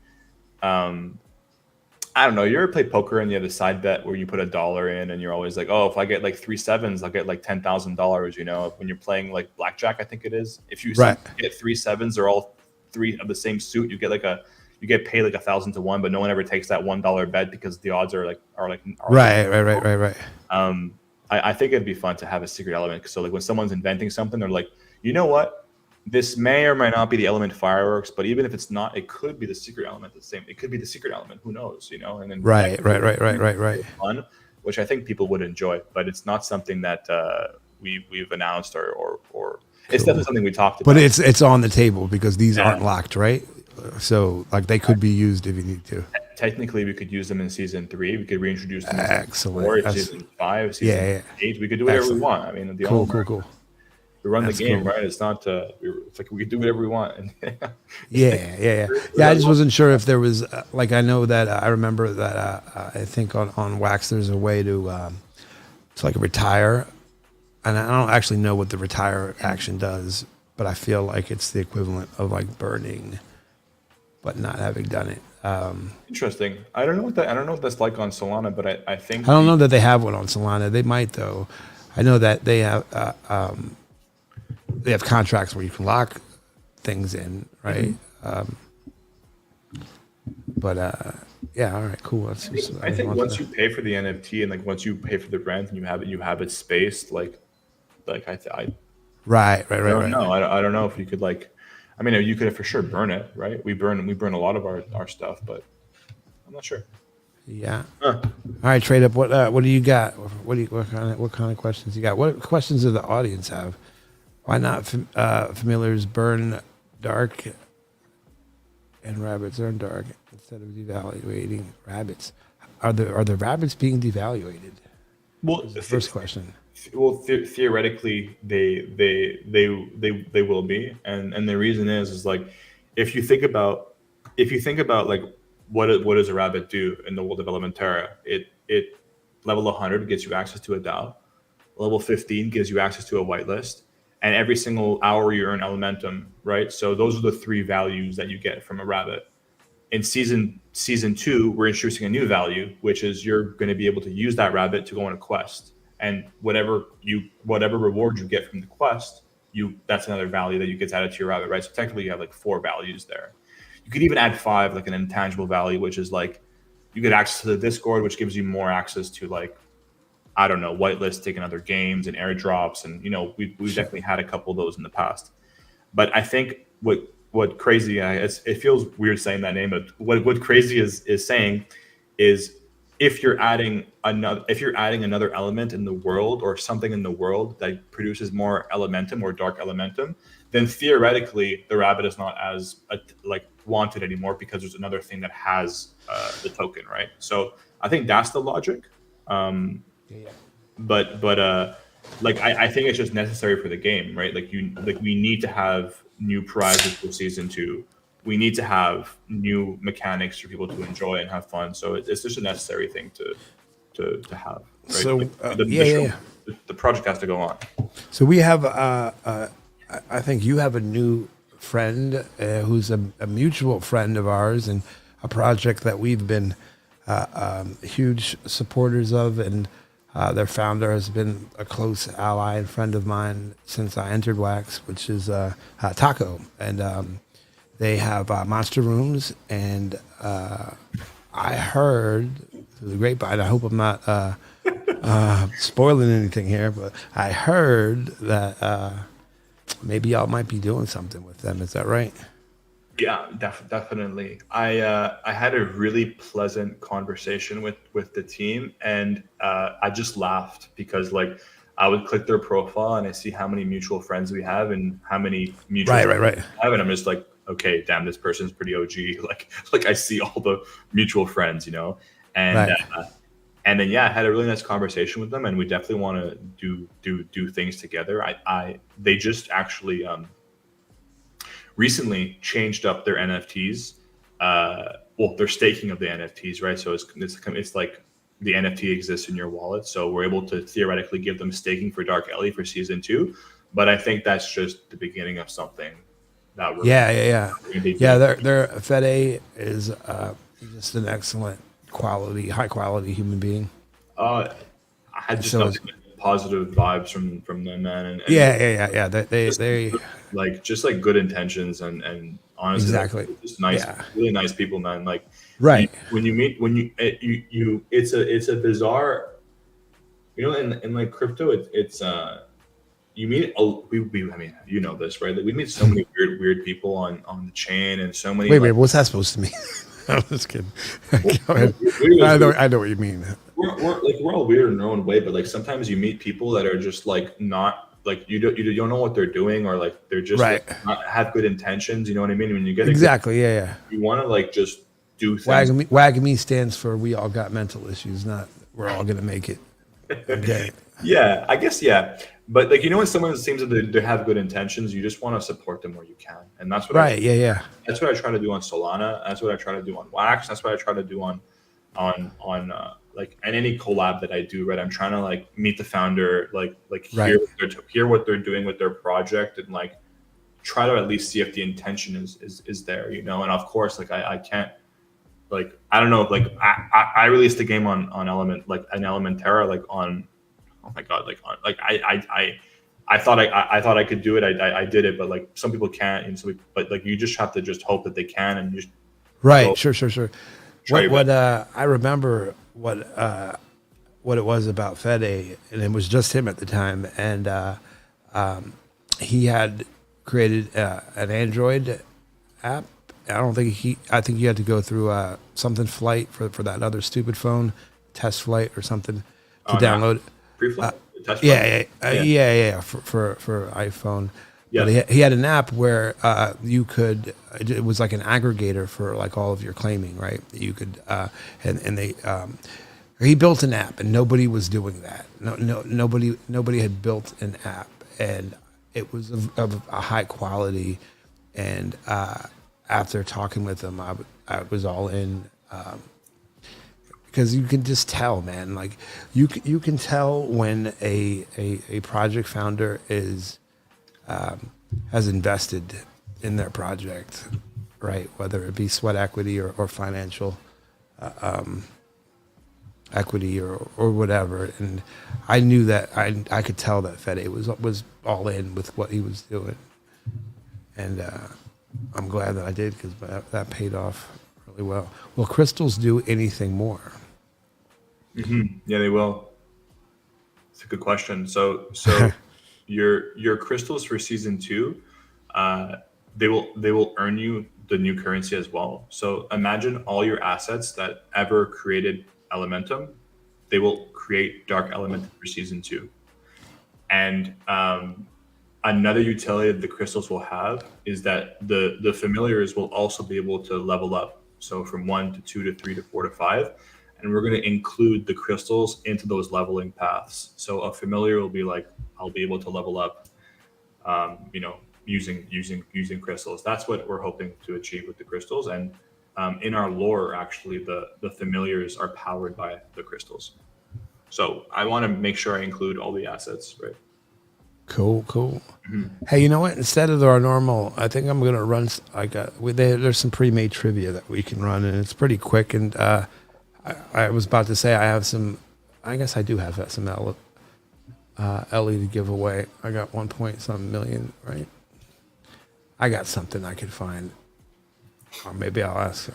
I don't know. You ever play poker and you have a side bet where you put $1 in and you're always like, oh, if I get like 3 sevens, I'll get like $10,000. You know, when you're playing like blackjack, I think it is. If you Right. get 3 sevens, they're all three of the same suit. You get like you get paid like 1,000 to 1, but no one ever takes that $1 bet because the odds are Right. I think it'd be fun to have a secret element. So like when someone's inventing something, they're like, you know what? This may or may not be the element fireworks, but even if it's not, it could be the secret element. The same, it could be the secret element. Who knows? You know, and then Right. fun, which I think people would enjoy. But it's not something that we've announced or it's definitely something we talked about. But it's on the table because these aren't locked, right? So like they could be used if you need to. Technically, we could use them in season 3. We could reintroduce them in Excellent. season 4, season 5, season 8. We could do whatever we want. I mean, Cool. We run That's the game, cool. right? It's not. It's like we can do whatever we want. Yeah. I just wasn't sure if there was like I know that I remember that I think on Wax there's a way to like retire, and I don't actually know what the retire action does, but I feel like it's the equivalent of like burning, but not having done it. Interesting. I don't know what that's like on Solana, but I think I don't know that they have one on Solana. They might though. I know that they have contracts where you can lock things in, right? But yeah, all right, cool. I think once you pay for the NFT and like once you pay for the rent and you have it spaced, like I right. don't know. I don't know if you could like. I mean, you could for sure burn it, right? We burn a lot of our stuff, but I'm not sure. Yeah. All right, Trade Up. What do you got? What kind of questions you got? What questions do the audience have? Why not familiars burn dark and rabbits earn dark instead of devaluating rabbits? Are the rabbits being devaluated? Well, The first question. Well, theoretically, they will be, and the reason is like if you think about like what does a rabbit do in the world of Elementerra? It level 100 gets you access to a DAO, level 15 gives you access to a whitelist, and every single hour you earn Elementum, right? So those are the 3 values that you get from a rabbit. In season 2, we're introducing a new value, which is you're going to be able to use that rabbit to go on a quest. And whatever reward you get from the quest, that's another value that you get added to your rabbit, right? So technically you have like 4 values there. You could even add 5, like an intangible value, which is like you get access to the Discord, which gives you more access to like, I don't know, whitelist, taking other games and airdrops. And, you know, we've definitely had a couple of those in the past. But I think what Crazy, it feels weird saying that name, but what Crazy is saying is if you're adding another element in the world or something in the world that produces more elementum or dark elementum, then theoretically the rabbit is not as like wanted anymore because there's another thing that has the token, right? So I think that's the logic. But like I think it's just necessary for the game, right? Like we need to have new prizes for season 2. We need to have new mechanics for people to enjoy and have fun. So it's just a necessary thing to have. Right? So like, the project has to go on. So we have I think you have a new friend who's a mutual friend of ours and a project that we've been huge supporters of, and their founder has been a close ally and friend of mine since I entered Wax, which is Taco. And they have monster rooms, and I heard through the grapevine, I hope I'm not spoiling anything here, but I heard that maybe y'all might be doing something with them. Is that right? Yeah, definitely. I had a really pleasant conversation with the team, and I just laughed because like I would click their profile and I see how many mutual friends we have and how many mutual friends we have, and I'm just like, okay, damn, this person's pretty OG. Like I see all the mutual friends, you know, and and then yeah, I had a really nice conversation with them, and we definitely want to do things together. They just actually recently changed up their NFTs. Well, their staking of the NFTs, right? So it's like the NFT exists in your wallet, so we're able to theoretically give them staking for Dark Ellie for season 2. But I think that's just the beginning of something that we're yeah. Their Fede is just an excellent high quality human being. I had just So nothing but positive vibes from them, man, and yeah. just They just like good intentions and honestly, like exactly. just nice, Yeah. really nice people, man. Like Right. when you meet you it's a bizarre, in like crypto, it's you meet we I mean, you know this, right? Like we meet so many weird people on the chain, and so many Wait, like what's that supposed to mean? I'm just kidding. Go ahead. weirdos. I know what you mean. We're all weird in our own way, but like sometimes you meet people that are just like not like you don't know what they're doing, or like they're just Right. like not have good intentions. You know what I mean? When you get a good, Exactly. Yeah. you want to like just do things. WAGME stands for we all got mental issues, not we're all gonna make it. Okay. Yeah, I guess yeah. But like when someone seems that they have good intentions, you just want to support them where you can, and that's what Right. Yeah. that's what I try to do on Solana. That's what I try to do on Wax. That's what I try to do on like and any collab that I do. Right, I'm trying to like meet the founder, like Right. hear what they're doing with their project, and like try to at least see if the intention is there. And of course, like I can't. Like I don't know, like I released a game on Element, like an Elementerra, like on, oh my god, like on like I thought I thought I could do it. I did it, but like some people can't, and but like you just have to just hope that they can, and just Right. go Sure. try What I remember what it was about Fede, and it was just him at the time, and he had created an Android app. I think you had to go through something flight for that other stupid phone, test flight or something to download. pre-flight test Yeah. For iPhone. Yeah. But he had an app where you could. It was like an aggregator for like all of your claiming, right? You could and they. He built an app, and nobody was doing that. Nobody had built an app, and it was of a high quality. And after talking with him, I was all in. Because you can just tell, man. Like you can tell when a project founder has invested in their project, right? Whether it be sweat equity or financial equity or whatever. And I knew that I could tell that Fede was all in with what he was doing, and I'm glad that I did because that paid off really well. Will crystals do anything more? Yeah, they will. It's a good question. So your crystals for season 2, they will earn you the new currency as well. So imagine all your assets that ever created Elementum, they will create Dark Elementum for season 2. And another utility that the crystals will have is that the familiars will also be able to level up. So from 1 to 2 to 3 to 4 to 5. And we're going to include the crystals into those leveling paths. So a familiar will be like, I'll be able to level up, using crystals. That's what we're hoping to achieve with the crystals. And in our lore, actually, the familiars are powered by the crystals. So I want to make sure I include all the assets, right? Cool. Hey, you know what? Instead of our normal, I think I'm gonna run. There's some pre-made trivia that we can run, and it's pretty quick. And I was about to say I have some. I guess I do have some LE to give away. I got 1 point some million, right? I got something I could find, or maybe I'll ask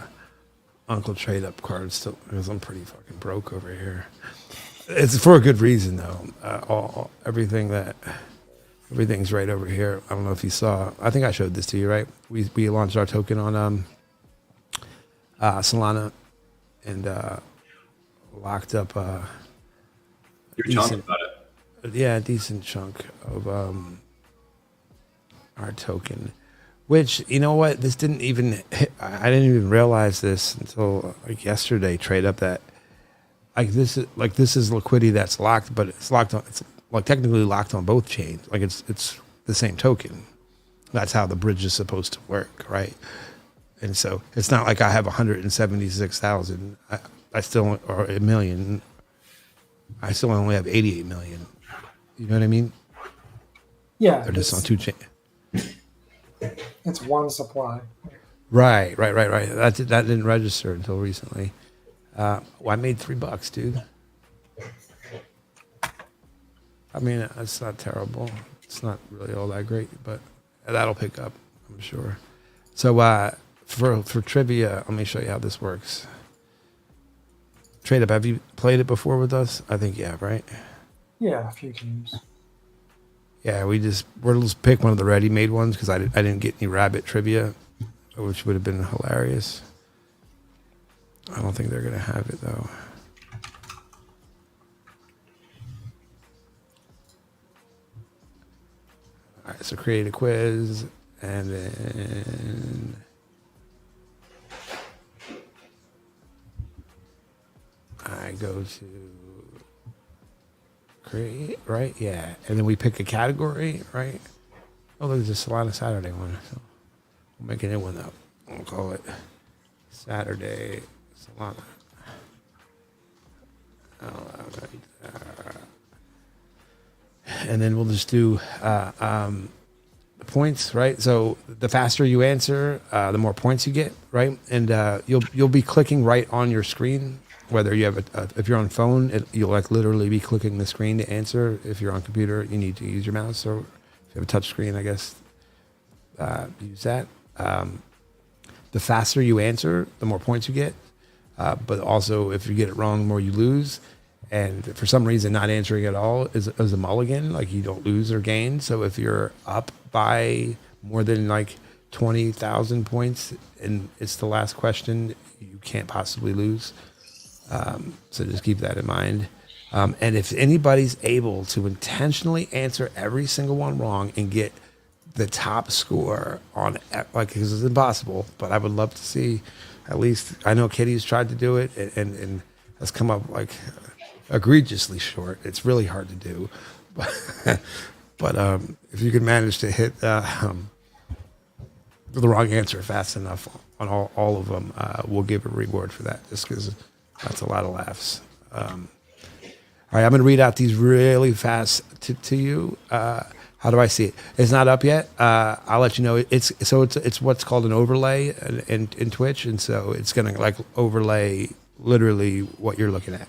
Uncle trade up cards because I'm pretty fucking broke over here. It's for a good reason though. Everything's right over here. I don't know if you saw. I think I showed this to you, right? We launched our token on Solana, and locked up You're talking about it. a decent chunk of our token. Which, you know what? This didn't even hit. I didn't even realize this until like yesterday. Trade up that this is liquidity that's locked, but it's locked on. It's like technically locked on both chains. Like it's the same token. That's how the bridge is supposed to work, right? And so it's not like I have 176,000. I still, or a million. I still only have 88 million. You know what I mean? Yeah, They're just on two chains. it's one supply. Right. That didn't register until recently. Well, I made $3, dude. I mean, it's not terrible. It's not really all that great, but that'll pick up, I'm sure. So for trivia, let me show you how this works. Trade Up, have you played it before with us? I think you have, right? Yeah, a few games. Yeah, we'll just pick one of the ready-made ones because I didn't get any rabbit trivia, which would have been hilarious. I don't think they're going to have it, though. All right, so create a quiz, and then I go to create, right? Yeah, and then we pick a category, right? Oh, there's a Solana Saturday one. So we'll make a new one up. We'll call it Saturday Solana. And then we'll just do points, right? So the faster you answer, the more points you get, right? And you'll be clicking right on your screen. Whether you have if you're on phone, you'll like literally be clicking the screen to answer. If you're on computer, you need to use your mouse. Or if you have a touch screen, I guess use that. The faster you answer, the more points you get. But also, if you get it wrong, the more you lose. And for some reason, not answering at all is a mulligan. Like you don't lose or gain. So if you're up by more than like 20,000 points and it's the last question, you can't possibly lose. So just keep that in mind. And if anybody's able to intentionally answer every single one wrong and get the top score on, like, because it's impossible, but I would love to see at least, I know Kitty's tried to do it and has come up like egregiously short. It's really hard to do. But if you can manage to hit the wrong answer fast enough on all of them, we'll give a reward for that just because that's a lot of laughs. All right, I'm going to read out these really fast to you. How do I see it? It's not up yet. I'll let you know. It's what's called an overlay in Twitch, and so it's going to like overlay literally what you're looking at.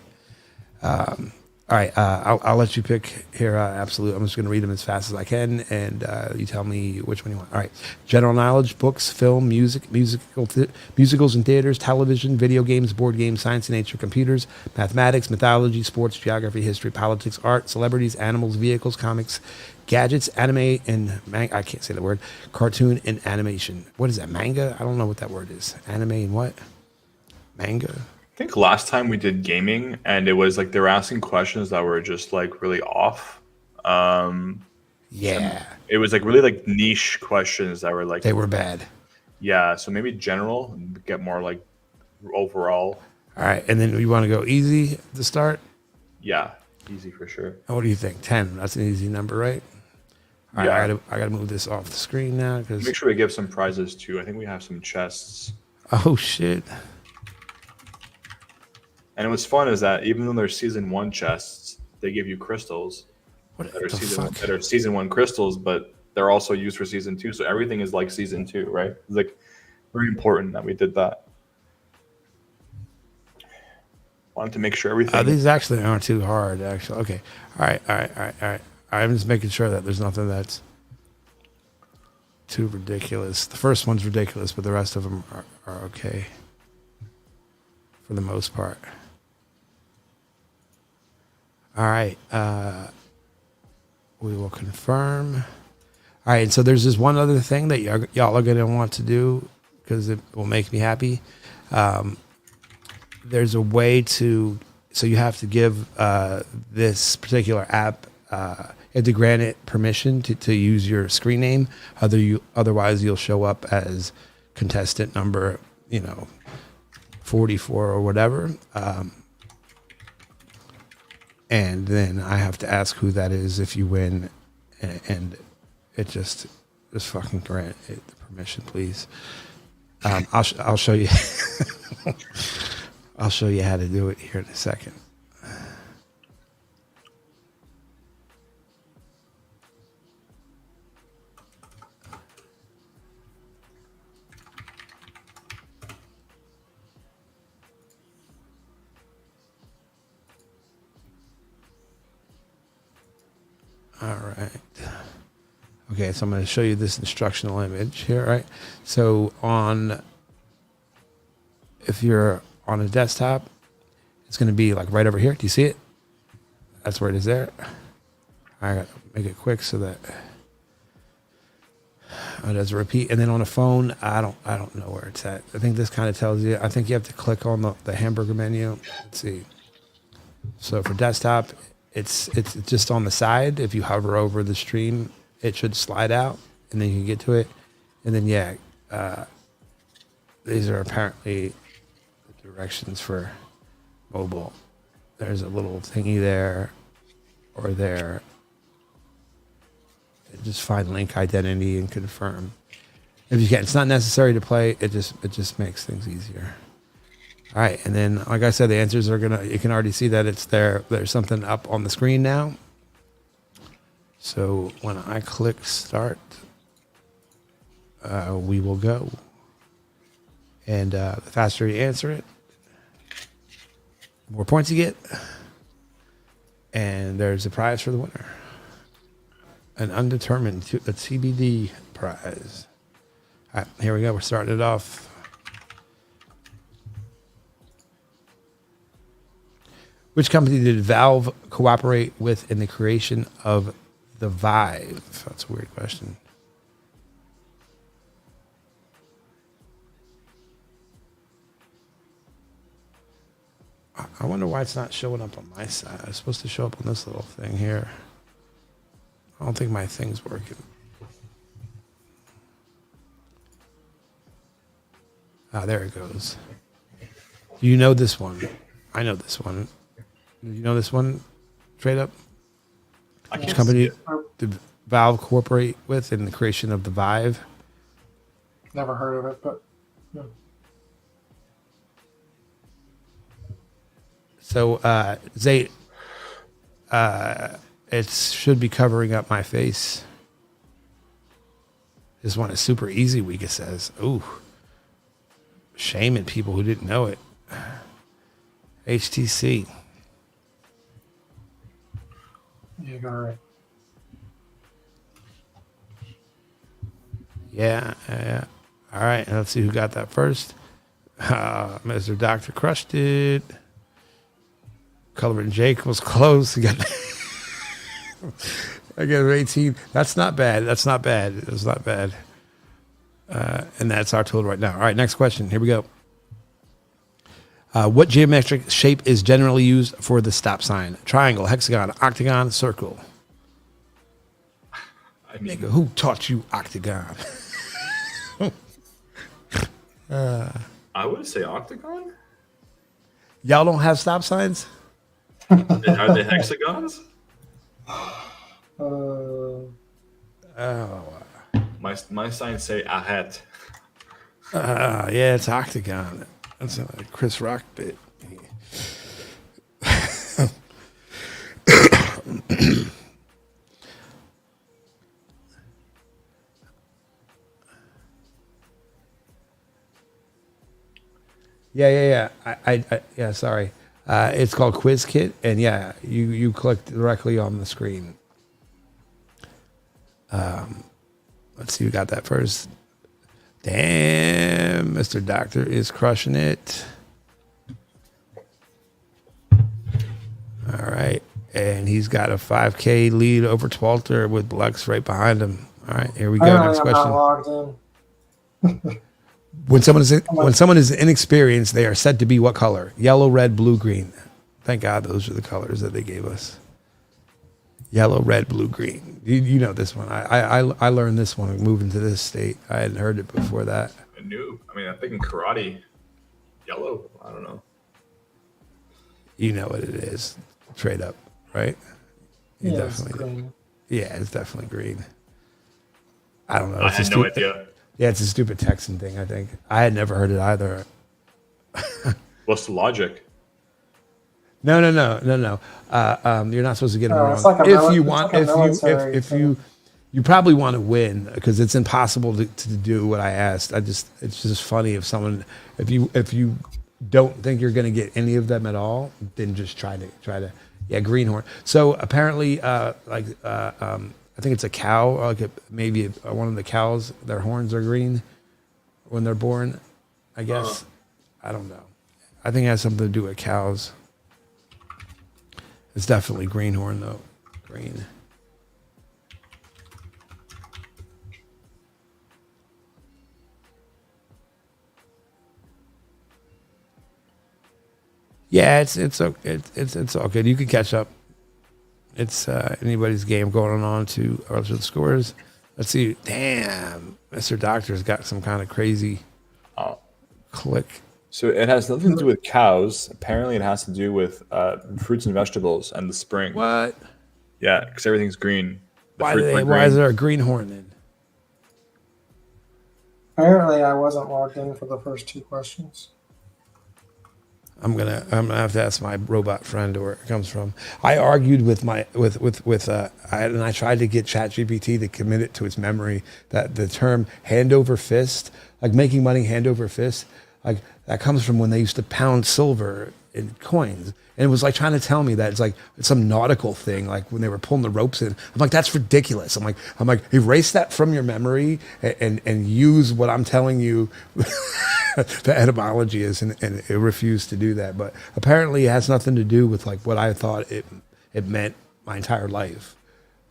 All right, I'll let you pick here. Absolutely, I'm just going to read them as fast as I can, and you tell me which one you want. All right, general knowledge: books, film, musicals and theaters, television, video games, board games, science and nature, computers, mathematics, mythology, sports, geography, history, politics, art, celebrities, animals, vehicles, comics, gadgets, anime, and I can't say the word. Cartoon and animation. What is that? Manga? I don't know what that word is. Anime and what? Manga. I think last time we did gaming, and it was like they were asking questions that were just like really off. Yeah, It was like really like niche questions that were like they were bad. Yeah, so maybe general, get more like overall. All right, and then we want to go easy to start. Yeah, easy for sure. What do you think? 10. That's an easy number, right? All right, Yeah. I gotta move this off the screen now because. Make sure we give some prizes too. I think we have some chests. Oh shit! And what's fun is that even though they're season 1 chests, they give you crystals What that are the fuck? season 1 crystals, but they're also used for season 2. So everything is like season 2, right? It's like very important that we did that. Wanted to make sure everything. These actually aren't too hard. Actually, okay. All right. I'm just making sure that there's nothing that's too ridiculous. The first one's ridiculous, but the rest of them are okay for the most part. All right. We will confirm. All right. And so there's this one other thing that y'all are going to want to do because it will make me happy. There's a way so you have to give this particular app, you have to grant it permission to use your screen name. Otherwise, you'll show up as contestant number, 44 or whatever. And then I have to ask who that is if you win. And it just fucking grant it the permission, please. I'll show you. I'll show you how to do it here in a second. All right. Okay, so I'm going to show you this instructional image here, right? So if you're on a desktop, it's going to be like right over here. Do you see it? That's where it is there. I got to make it quick so that it doesn't repeat. And then on a phone, I don't know where it's at. I think this kind of tells you. I think you have to click on the hamburger menu. Let's see. So for desktop, it's just on the side. If you hover over the stream, it should slide out, and then you can get to it. And then these are apparently the directions for mobile. There's a little thingy there or there. Just find link identity and confirm. If you can, it's not necessary to play. It just makes things easier. All right, and then like I said, the answers are you can already see that it's there. There's something up on the screen now. So when I click start, we will go. And the faster you answer it, the more points you get. And there's a prize for the winner. An undetermined, a TBD prize. All right, here we go. We're starting it off. Which company did Valve cooperate with in the creation of the Vive? That's a weird question. I wonder why it's not showing up on my side. It's supposed to show up on this little thing here. I don't think my thing's working. Ah, there it goes. You know this one. I know this one. You know this one? Straight up? Which company did Valve cooperate with in the creation of the Vive? Never heard of it, but yeah. So, Zay, it should be covering up my face. This one is super easy week, it says. Ooh. Shaming people who didn't know it. HTC. You got it right. Yeah. All right, let's see who got that first. Mr. Doctor crushed it. Colorman Jake was close. He got I got 18. That's not bad. And that's our total right now. All right, next question. Here we go. What geometric shape is generally used for the stop sign? Triangle, hexagon, octagon, circle. I mean, Nigga, who taught you octagon? I would say octagon. Y'all don't have stop signs? Are they hexagons? Oh. My signs say ahet. Yeah, it's octagon. That's a Chris Rock bit. Yeah. Yeah, sorry. It's called Quiz Kit, and yeah, you click directly on the screen. Let's see who got that first. Damn, Mr. Doctor is crushing it. All right, and he's got a 5K lead over Twalter with Lux right behind him. All right, here we go. Next question. I'm not logged in. When someone is inexperienced, they are said to be what color? Yellow, red, blue, green. Thank God those are the colors that they gave us. Yellow, red, blue, green. You know this one. I learned this one moving to this state. I hadn't heard it before that. I mean, I'm thinking karate. Yellow. I don't know. You know what it is. Straight up, right? You Yeah, definitely. it's green. Yeah, it's definitely green. I don't know. I had no idea. Yeah, it's a stupid Texan thing, I think. I had never heard it either. What's the logic? No. You're not supposed to get them wrong. It's like If you probably want to win because it's impossible to do what I asked. It's just funny if you don't think you're going to get any of them at all, then just try to Yeah, greenhorn. So apparently, I think it's a cow, or like maybe one of the cows. Their horns are green when they're born. I guess. I don't know. I think it has something to do with cows. It's definitely greenhorn though. Green. Yeah, it's all good. You can catch up. It's anybody's game going on to the scores. Let's see. Damn, Mr. Doctor's got some kind of crazy click. So it has nothing to do with cows. Apparently, it has to do with fruits and vegetables and the spring. What? Yeah, because everything's green. Why is there a greenhorn then? Apparently, I wasn't logged in for the first two questions. I'm gonna have to ask my robot friend where it comes from. I argued with and I tried to get ChatGPT to commit it to its memory that the term hand over fist, like making money hand over fist, like that comes from when they used to pound silver in coins. And it was like trying to tell me that it's some nautical thing, like when they were pulling the ropes in. I'm like, that's ridiculous. I'm like, erase that from your memory and use what I'm telling you the etymology is, and it refused to do that. But apparently it has nothing to do with like what I thought it meant my entire life.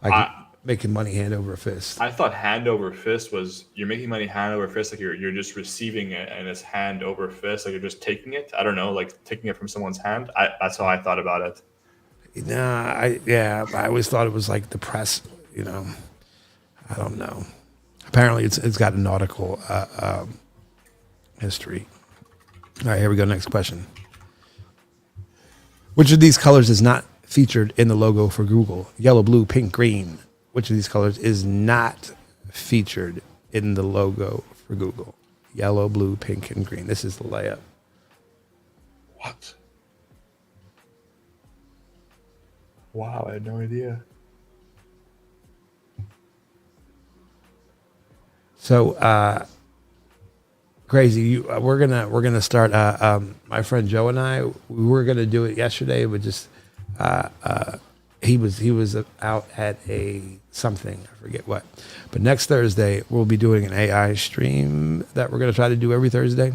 Like making money hand over fist. I thought hand over fist was you're making money hand over fist, like you're just receiving it, and it's hand over fist, like you're just taking it. I don't know, like taking it from someone's hand. That's how I thought about it. Nah, I always thought it was like the press. You know, I don't know. Apparently, it's got a nautical history. All right, here we go. Next question. Which of these colors is not featured in the logo for Google? Yellow, blue, pink, green. Which of these colors is not featured in the logo for Google? Yellow, blue, pink, and green. This is the layup. What? Wow, I had no idea. So, crazy. We're gonna start. My friend Joe and I, we were gonna do it yesterday, but just he was out at a something, I forget what. But next Thursday we'll be doing an AI stream that we're gonna try to do every Thursday,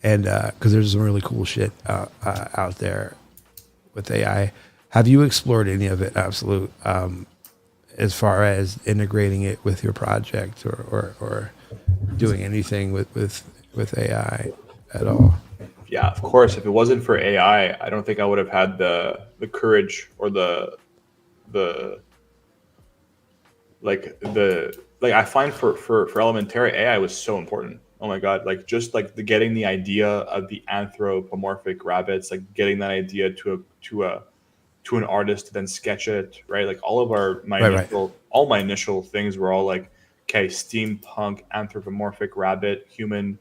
and because there's some really cool shit out there with AI. Have you explored any of it, Absolute, as far as integrating it with your project or doing anything with AI at all? Yeah, of course. If it wasn't for AI, I don't think I would have had the courage or the I find for Elementerra, AI was so important. Oh my god, like just like getting the idea of the anthropomorphic rabbits, like getting that idea to an artist to then sketch it, right? Like all of all my initial things were all like, okay, steampunk, anthropomorphic rabbit, human,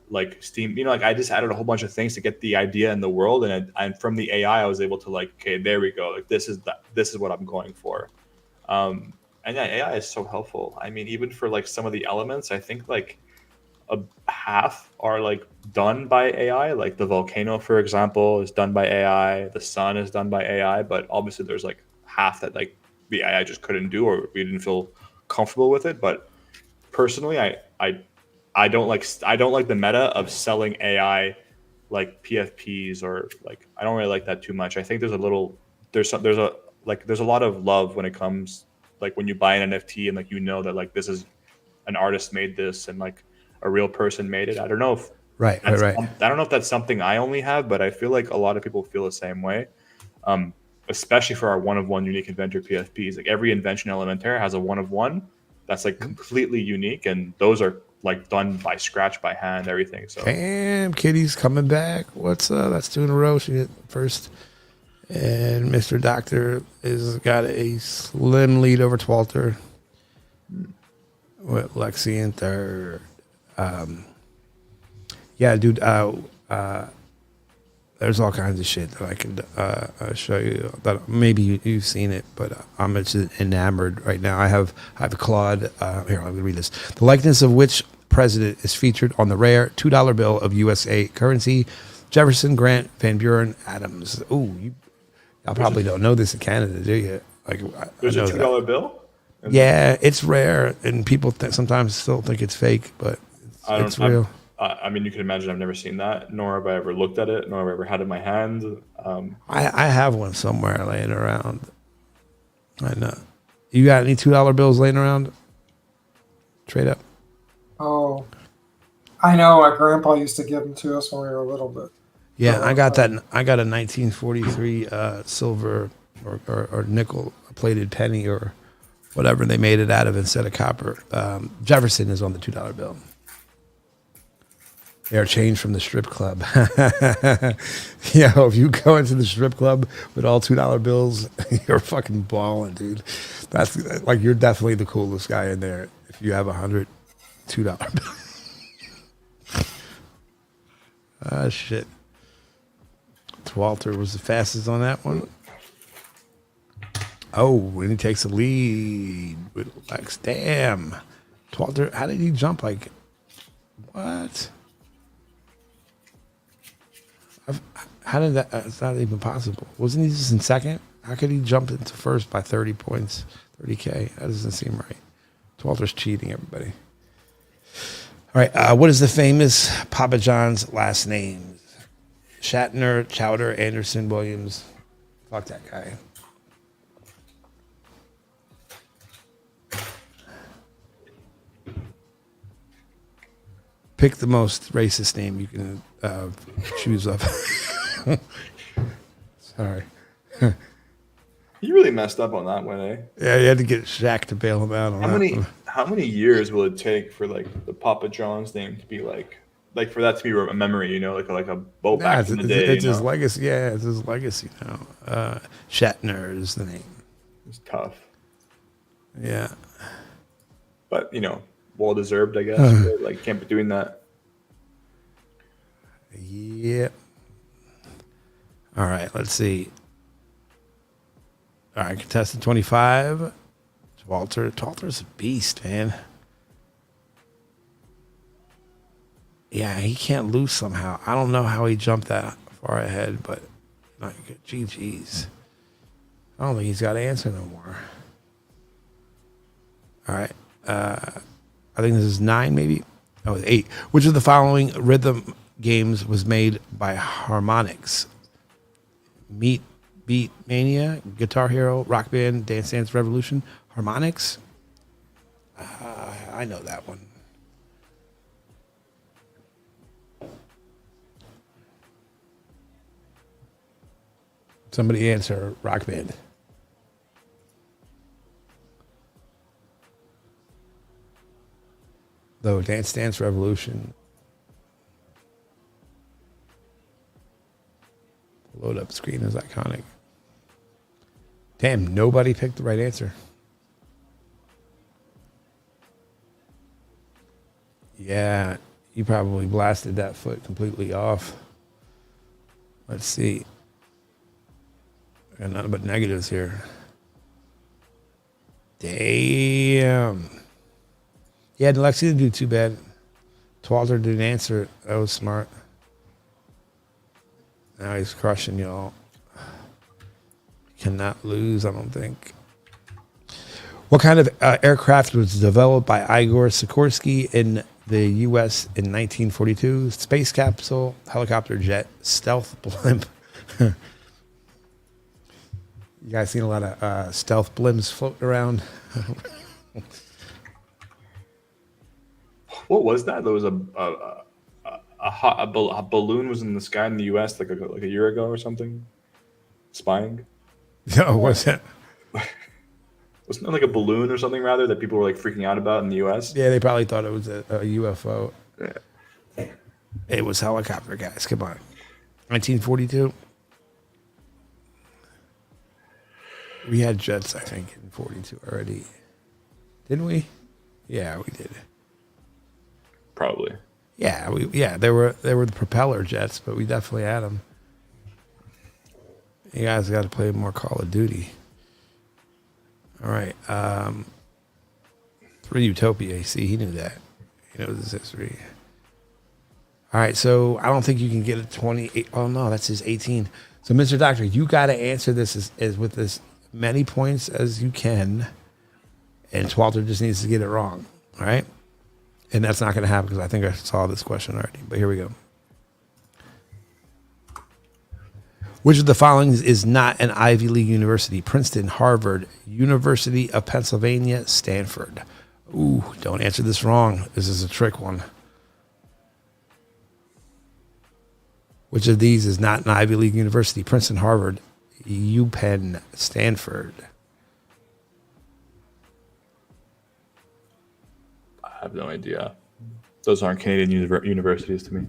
like steam, like I just added a whole bunch of things to get the idea in the world, and from the AI I was able to like, okay, there we go, like this is what I'm going for. And yeah, AI is so helpful. I mean, even for like some of the elements, I think like half are like done by AI. Like the volcano, for example, is done by AI. The sun is done by AI, but obviously there's like half that like the AI just couldn't do, or we didn't feel comfortable with it. But personally, I don't like the meta of selling AI like PFPs, or like I don't really like that too much. I think there's a lot of love when it comes, like when you buy an NFT and like that like this is an artist made this and like a real person made it. I don't know if right. I don't know if that's something I only have, but I feel like a lot of people feel the same way. Especially for our one of one unique inventor PFPs. Like every invention Elementerra has a one of one that's like completely unique, and those are like done by scratch, by hand, everything. So Damn, Kitty's coming back. What's that's 2 in a row. She hit first. And Mr. Doctor is got a slim lead over Twalter with Lexi in third. Yeah, dude. There's all kinds of shit that I can show you that maybe you've seen it, but I'm just enamored right now. I have Claude. Here, I'm gonna read this. The likeness of which president is featured on the rare $2 bill of USA currency? Jefferson, Grant, Van Buren, Adams. Ooh, Y'all probably don't know this in Canada, do you? Like, I There's know a that. $2 bill. And Yeah, it's rare, and people sometimes still think it's fake, but I don't. it's real. I mean, you can imagine I've never seen that, nor have I ever looked at it, nor have I ever had it in my hand. I have one somewhere laying around. I know. You got any $2 bills laying around? Trade up. Oh, I know. My grandpa used to give them to us when we were little bit. Yeah, I got that. I got a 1943 silver or nickel plated penny or whatever they made it out of instead of copper. Jefferson is on the $2 bill. They are changed from the strip club. If you go into the strip club with all $2 bills, you're fucking balling, dude. That's like you're definitely the coolest guy in there if you have $100 bill. Ah, shit. Walter was the fastest on that one. Oh, and he takes the lead with Lex. Damn. Walter, how did he jump like what? How did that? It's not even possible. Wasn't he just in second? How could he jump into first by 30 points, 30K? That doesn't seem right. Walter's cheating, everybody. All right. What is the famous Papa John's last name? Shatner, Chowder, Anderson, Williams. Fuck that guy. Pick the most racist name you can choose of. Sorry. You really messed up on that one, eh? Yeah, you had to get Shaq to bail him out on that one. How many years will it take for like the Papa John's name to be like for that to be a memory? Like a boat back in the day. It's his legacy. Yeah, it's his legacy now. Shatner is the name. It's tough. Yeah. But well deserved, I guess. Right? Like can't be doing that. Yep. All right, let's see. All right, contestant 25. Walter's a beast, man. Yeah, he can't lose somehow. I don't know how he jumped that far ahead, but like, GG's. I don't think he's got to answer no more. All right. I think this is 9, maybe. Oh, 8. Which of the following rhythm games was made by Harmonix? Beat Mania, Guitar Hero, Rock Band, Dance Dance Revolution. Harmonix? I know that one. Somebody answer Rock Band. Though Dance Dance Revolution. The load up screen is iconic. Damn, nobody picked the right answer. Yeah, you probably blasted that foot completely off. Let's see. Got nothing but negatives here. Damn. Yeah, Lexi didn't do too bad. Twalter didn't answer it. That was smart. Now he's crushing y'all. Cannot lose, I don't think. What kind of aircraft was developed by Igor Sikorsky in the U.S. in 1942? Space capsule, helicopter jet, stealth blimp. You guys seen a lot of stealth blimps floating around? What was that? There was a balloon was in the sky in the U.S. like a year ago or something, spying. No, what's that? Wasn't it like a balloon or something rather that people were like freaking out about in the U.S.? Yeah, they probably thought it was a UFO. Yeah. It was helicopter, guys. Come on. 1942. We had jets, I think, in 42 already. Didn't we? Yeah, we did. Probably. Yeah, they were the propeller jets, but we definitely had them. You guys got to play more Call of Duty. All right. 3 Utopia. See, he knew that. He knows his history. All right, so I don't think you can get a 28. Oh, no, that's his 18. So, Mr. Doctor, you got to answer this as with as many points as you can, and Twalter just needs to get it wrong. All right, and that's not going to happen because I think I saw this question already. But here we go. Which of the following is not an Ivy League university? Princeton, Harvard, University of Pennsylvania, Stanford. Ooh, don't answer this wrong. This is a trick one. Which of these is not an Ivy League university? Princeton, Harvard, UPenn, Stanford. I have no idea. Those aren't Canadian universities to me.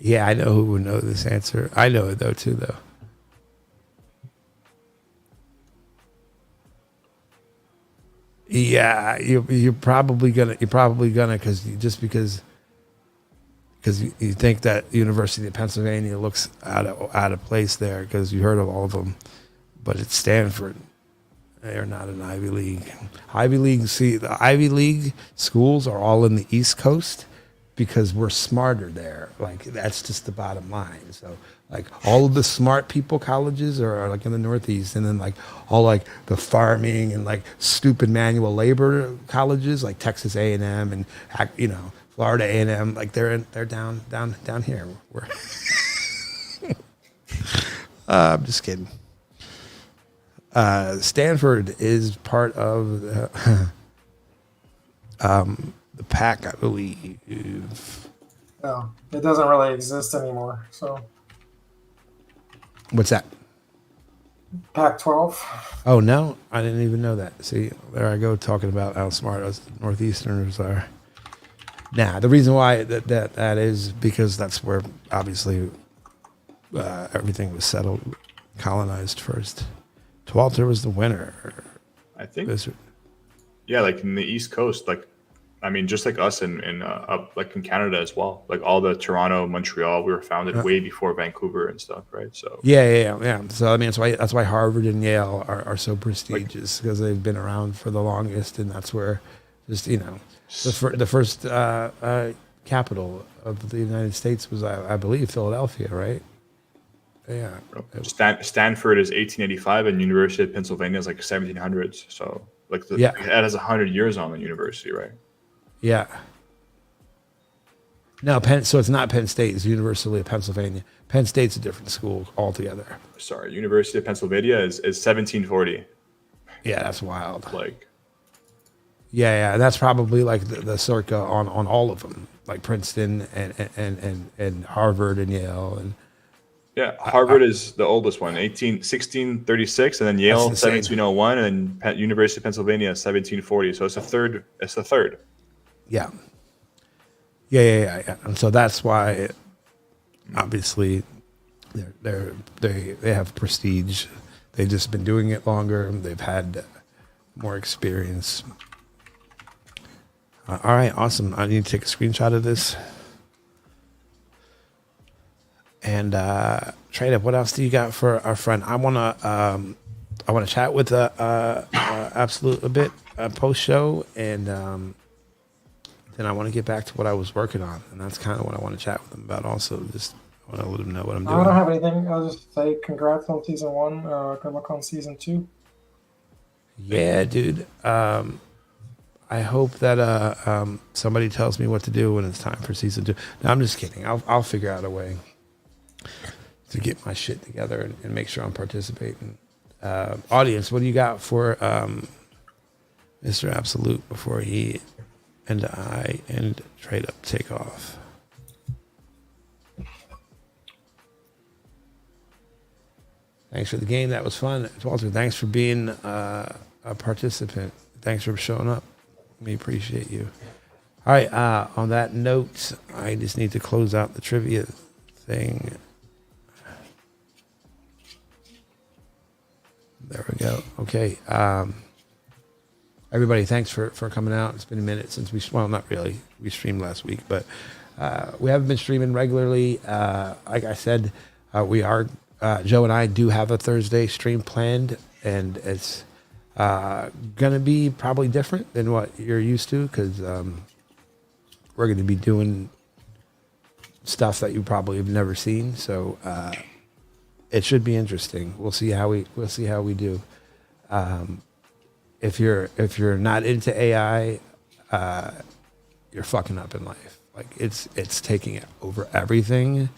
Yeah, I know who would know this answer. I know it though too, though. Yeah, you're probably gonna because you think that University of Pennsylvania looks out of place there because you heard of all of them, but it's Stanford. They are not an Ivy League. The Ivy League schools are all in the East Coast because we're smarter there. Like that's just the bottom line. So like all of the smart people colleges are like in the Northeast, and then like all like the farming and like stupid manual labor colleges like Texas A&M and Florida A&M, like they're down here. We're I'm just kidding. Stanford is part of the pack, I believe. No, it doesn't really exist anymore. So What's that? Pac-12. Oh no, I didn't even know that. See, there I go talking about how smart us Northeasterners are. Nah, the reason why that is because that's where obviously everything was settled, colonized first. Walter was the winner. I think. Yeah, like in the East Coast, like I mean, just like us in up like in Canada as well. Like all the Toronto, Montreal, we were founded way before Vancouver and stuff, right? So yeah. So I mean, that's why Harvard and Yale are so prestigious because they've been around for the longest, and that's where just the first capital of the United States was, I believe, Philadelphia, right? Yeah. Stanford is 1885, and University of Pennsylvania is like 1700s. So like that has 100 years on the university, right? Yeah. No, so it's not Penn State. It's University of Pennsylvania. Penn State's a different school altogether. Sorry, University of Pennsylvania is 1740. Yeah, that's wild. Like. Yeah, that's probably like the circa on all of them, like Princeton and Harvard and Yale and. Yeah, Harvard is the oldest one, 1636, and then Yale 1701, and University of Pennsylvania 1740. So it's a third. It's the third. Yeah. And so that's why, obviously, they have prestige. They've just been doing it longer. They've had more experience. All right, awesome. I need to take a screenshot of this. And Trade Up, what else do you got for our friend? I wanna chat with Absolute a bit post show, and then I want to get back to what I was working on, and that's kind of what I want to chat with them about. Also, just I want to let them know what I'm doing. I don't have anything. I'll just say congrats on season 1. Good luck on season 2. Yeah, dude. I hope that somebody tells me what to do when it's time for season 2. No, I'm just kidding. I'll figure out a way to get my shit together and make sure I'm participating. Audience, what do you got for Mr. Absolute before he and I and Trade Up take off? Thanks for the game. That was fun. Walter, thanks for being a participant. Thanks for showing up. We appreciate you. All right. On that note, I just need to close out the trivia thing. There we go. Okay. Everybody, thanks for coming out. It's been a minute since not really. We streamed last week, but we haven't been streaming regularly. Like I said, we are, Joe and I do have a Thursday stream planned, and it's going to be probably different than what you're used to because we're going to be doing stuff that you probably have never seen. So it should be interesting. We'll see how we do. If you're not into AI, you're fucking up in life. Like it's taking over everything,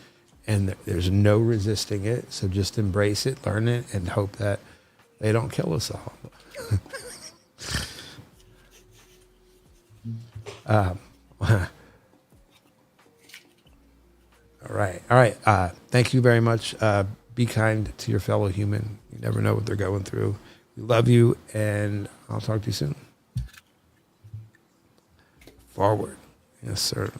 and there's no resisting it. So just embrace it, learn it, and hope that they don't kill us all. All right. Thank you very much. Be kind to your fellow human. You never know what they're going through. We love you, and I'll talk to you soon. Forward. Yes, sir.